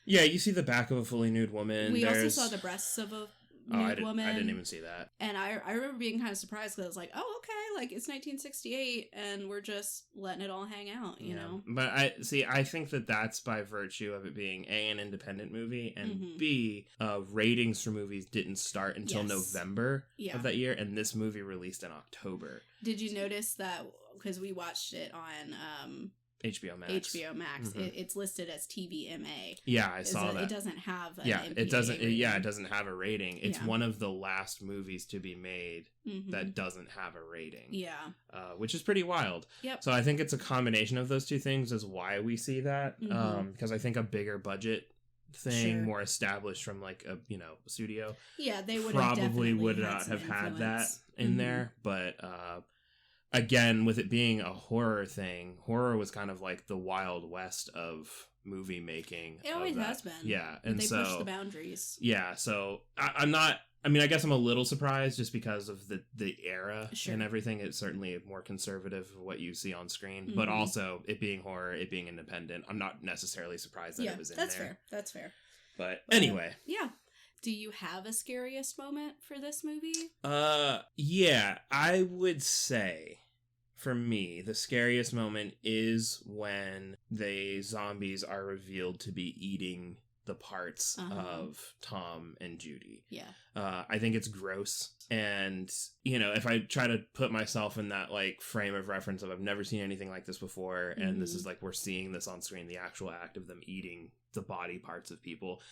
yeah, you see the back of a fully nude woman. We also saw the breasts of a nude woman. I didn't even see that. And I remember being kind of surprised because I was like, oh, okay, like it's 1968 and we're just letting it all hang out, you know? But I think that's by virtue of it being A, an independent movie, and B, ratings for movies didn't start until November of that year, and this movie released in October. Did you notice that, because we watched it on HBO Max. It's listed as TVMA. Yeah, I saw that. It doesn't have an MPAA it doesn't rating. Yeah, it doesn't have a rating. It's one of the last movies to be made that doesn't have a rating. Yeah. Which is pretty wild. Yep. So I think it's a combination of those two things is why we see that. Because I think a bigger budget thing, more established from like a studio. Yeah, they would probably would not have had that in there, but again, with it being a horror thing, horror was kind of like the Wild West of movie making. It always has been. Yeah, and they pushed the boundaries. Yeah, so I'm not I mean, I guess I'm a little surprised just because of the era and everything. It's certainly more conservative of what you see on screen, but also it being horror, it being independent. I'm not necessarily surprised that it was in there. That's fair. But anyway. Yeah. Do you have a scariest moment for this movie? Yeah, I would say for me, the scariest moment is when the zombies are revealed to be eating the parts of Tom and Judy. Yeah. I think it's gross. And, if I try to put myself in that, like, frame of reference of I've never seen anything like this before, and this is, like, we're seeing this on screen, the actual act of them eating the body parts of people,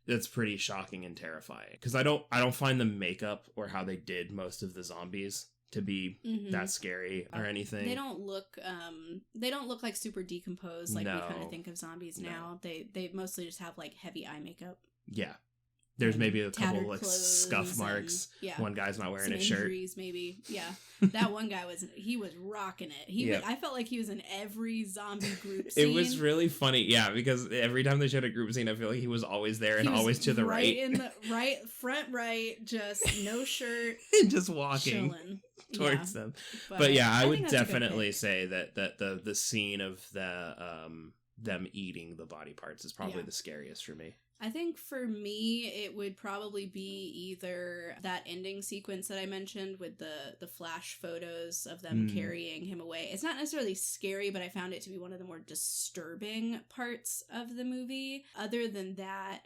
that's pretty shocking and terrifying. Because I don't find the makeup or how they did most of the zombies to be that scary or anything. They don't look like super decomposed like we kind of think of zombies now. They mostly just have like heavy eye makeup. Yeah. There's maybe a couple like scuff marks. One guy's not wearing a shirt. Injuries, maybe. Yeah. That one guy was rocking it. I felt like he was in every zombie group scene. It was really funny, yeah, because every time they showed a group scene, I feel like he was always there and always to the right. In the front right, just no shirt. Just walking chilling towards them. But yeah, I would definitely say that the scene of them eating the body parts is probably the scariest for me. I think for me, it would probably be either that ending sequence that I mentioned with the flash photos of them carrying him away. It's not necessarily scary, but I found it to be one of the more disturbing parts of the movie. Other than that,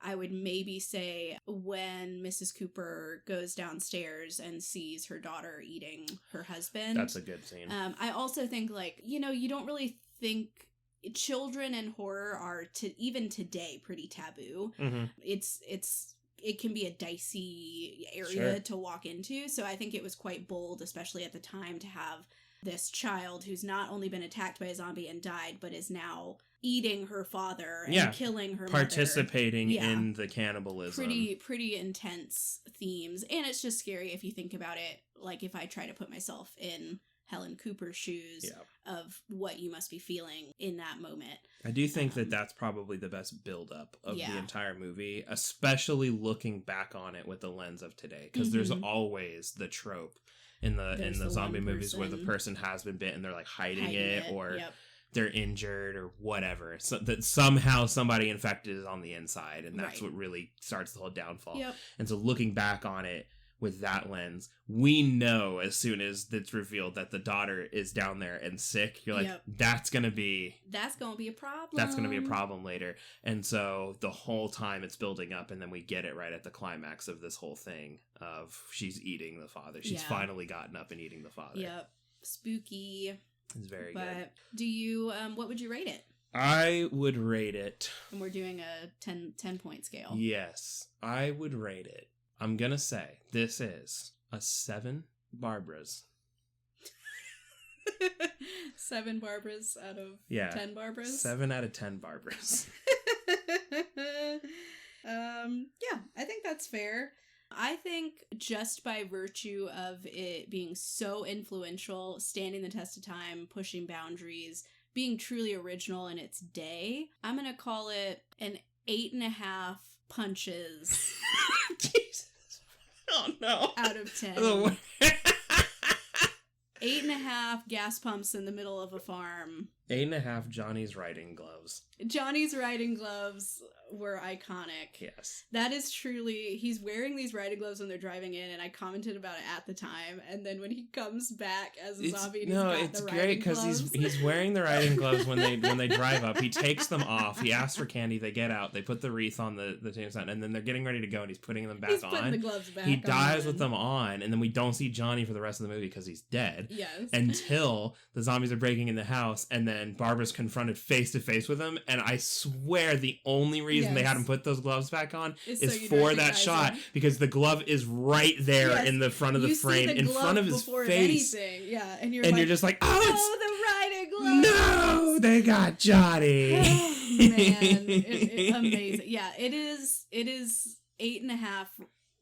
I would maybe say when Mrs. Cooper goes downstairs and sees her daughter eating her husband. That's a good scene. I also think, like, you don't really think children and horror are even today pretty taboo. It can be a dicey area to walk into, so I think it was quite bold, especially at the time, to have this child who's not only been attacked by a zombie and died, but is now eating her father and killing her participating in the cannibalism. Pretty intense themes, and it's just scary if you think about it. Like, if I try to put myself in Helen Cooper's shoes of what you must be feeling in that moment. I do think that's probably the best build-up of the entire movie, especially looking back on it with the lens of today, because there's always the trope in the zombie movies where the person has been bit and they're like hiding it or they're injured or whatever, so that somehow somebody infected is on the inside, and that's what really starts the whole downfall. And so looking back on it with that lens, we know as soon as it's revealed that the daughter is down there and sick, you're like, that's gonna be a problem. That's gonna be a problem later. And so the whole time it's building up, and then we get it right at the climax of this whole thing of she's eating the father. She's finally gotten up and eating the father. Yep. Spooky. It's very good. But do you, what would you rate it? I would rate it. And we're doing a 10 point scale. Yes. I would rate it. I'm gonna say this is a 7 Barbaras. 7 Barbaras out of 10 Barbaras? 7 out of 10 Barbaras. Yeah, I think that's fair. I think just by virtue of it being so influential, standing the test of time, pushing boundaries, being truly original in its day, I'm gonna call it an 8.5 punches. Jesus. Oh no. Out of 10. 8.5 gas pumps in the middle of a farm. 8.5 Johnny's riding gloves. Johnny's riding gloves were iconic. Yes. That is truly, he's wearing these riding gloves when they're driving in, and I commented about it at the time, and then when he comes back as a zombie, it's great because he's wearing the riding gloves when they drive up. He takes them off, he asks for candy, they get out, they put the wreath on the tombstone, and then they're getting ready to go, and he's putting them back on. Putting the gloves back he dies with them on, and then we don't see Johnny for the rest of the movie because he's dead. Yes. Until the zombies are breaking in the house, and then Barbara's confronted face to face with him, and I swear the only reason they had him put those gloves back on is for that shot, because the glove is right there in the front of the frame, in front of his face. Yeah, and you're just like, oh, the riding gloves. No, they got Johnny. Oh, man, amazing. Yeah, it is 8.5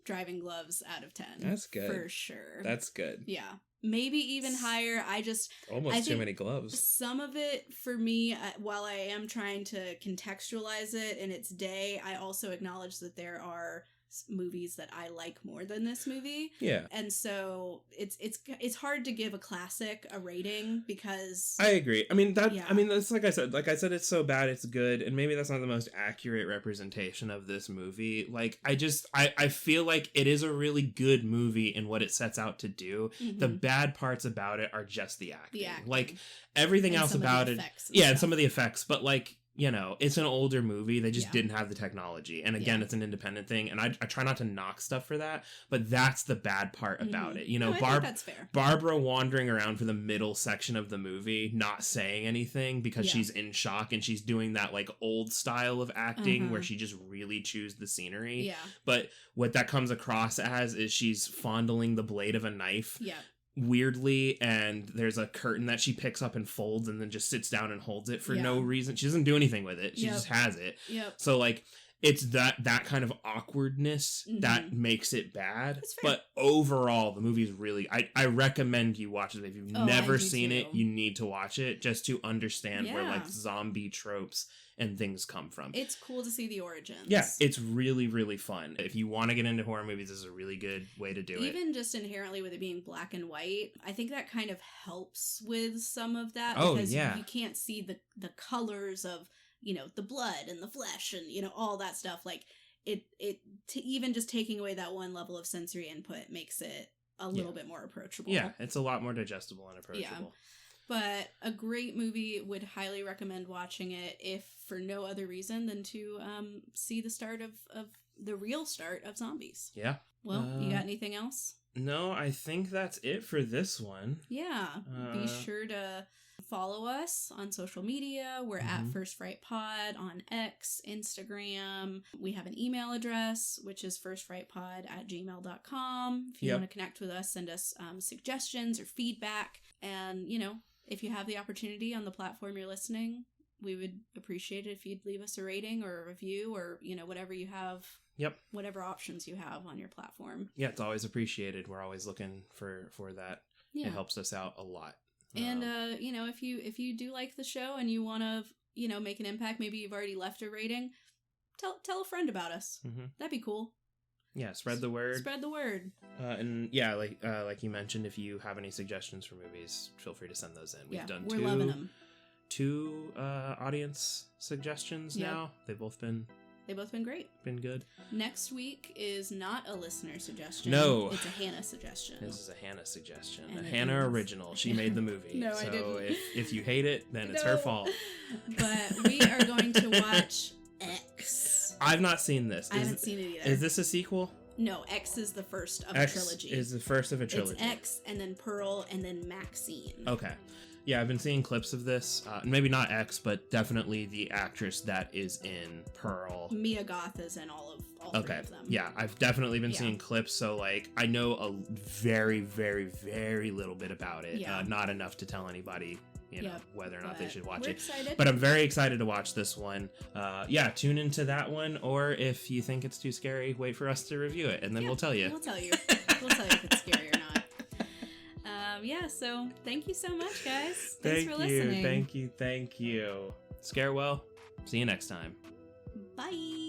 driving gloves out of 10. That's good for sure. That's good. Yeah. Maybe even higher. I too many gloves. Some of it for me, while I am trying to contextualize it in its day, I also acknowledge that there are movies that I like more than this movie. Yeah. And so it's hard to give a classic a rating because I agree. I mean that's like I said, it's so bad it's good, and maybe that's not the most accurate representation of this movie. Like I feel like it is a really good movie in what it sets out to do. Mm-hmm. The bad parts about it are just the acting. Like everything else about it. And some of the effects, but like, you know, it's an older movie. They just didn't have the technology. And again, it's an independent thing. And I try not to knock stuff for that, but that's the bad part about it. You know, I think that's fair. Barbara wandering around for the middle section of the movie, not saying anything because she's in shock, and she's doing that like old style of acting where she just really chews the scenery. Yeah. But what that comes across as is she's fondling the blade of a knife. Yeah. Weirdly, and there's a curtain that she picks up and folds and then just sits down and holds it for no reason. She doesn't do anything with it. She just has it. So like it's that kind of awkwardness that makes it bad. But overall, the movie's really I recommend you watch it. If you've never seen it, you need to watch it just to understand where like zombie tropes and things come from. It's cool to see the origins. Yeah, it's really, really fun. If you want to get into horror movies, this is a really good way to do it. Even just inherently with it being black and white, I think that kind of helps with some of that. Because you can't see the colors of, you know, the blood and the flesh and, you know, all that stuff. Like, even just taking away that one level of sensory input makes it a little bit more approachable. Yeah, it's a lot more digestible and approachable. Yeah. But a great movie, would highly recommend watching it, if for no other reason than to see the start of the real start of zombies. Yeah. Well, you got anything else? No, I think that's it for this one. Yeah. Be sure to follow us on social media. We're at First Fright Pod on X, Instagram. We have an email address, which is firstfrightpod@gmail.com. If you want to connect with us, send us suggestions or feedback. And, you know, if you have the opportunity on the platform you're listening, we would appreciate it if you'd leave us a rating or a review or, you know, whatever you have. Yep. Whatever options you have on your platform. Yeah, it's always appreciated. We're always looking for that. Yeah. It helps us out a lot. And, you know, if you do like the show and you want to, you know, make an impact, maybe you've already left a rating, tell a friend about us. That'd be cool. Yeah, spread the word. Spread the word. And yeah, like you mentioned, if you have any suggestions for movies, feel free to send those in. We've done we're loving them. 2 audience suggestions now. They've both been great. Been good. Next week is not a listener suggestion. No. It's a Hannah suggestion. This is a Hannah suggestion. And a Hannah original. She made the movie. No, I didn't. So if you hate it, then it's her fault. But we are going to watch X. I've not seen this. I haven't seen it either. Is this a sequel? No, X is the first of a trilogy. X is the first of a trilogy. It's X, and then Pearl, and then Maxine. Okay. Yeah, I've been seeing clips of this. Maybe not X, but definitely the actress that is in Pearl. Mia Goth is in all 3 of them. Yeah, I've definitely been seeing clips, so like I know a very, very, very little bit about it. Yeah. Not enough to tell anybody, you know, whether or not they should watch it. Excited. But I'm very excited to watch this one. Yeah, tune into that one, or if you think it's too scary, wait for us to review it, and then we'll tell you. We'll tell you. We'll tell you if it's scary or not. Yeah, so thank you so much, guys. Thanks for listening. Thank you. Scare well. See you next time. Bye.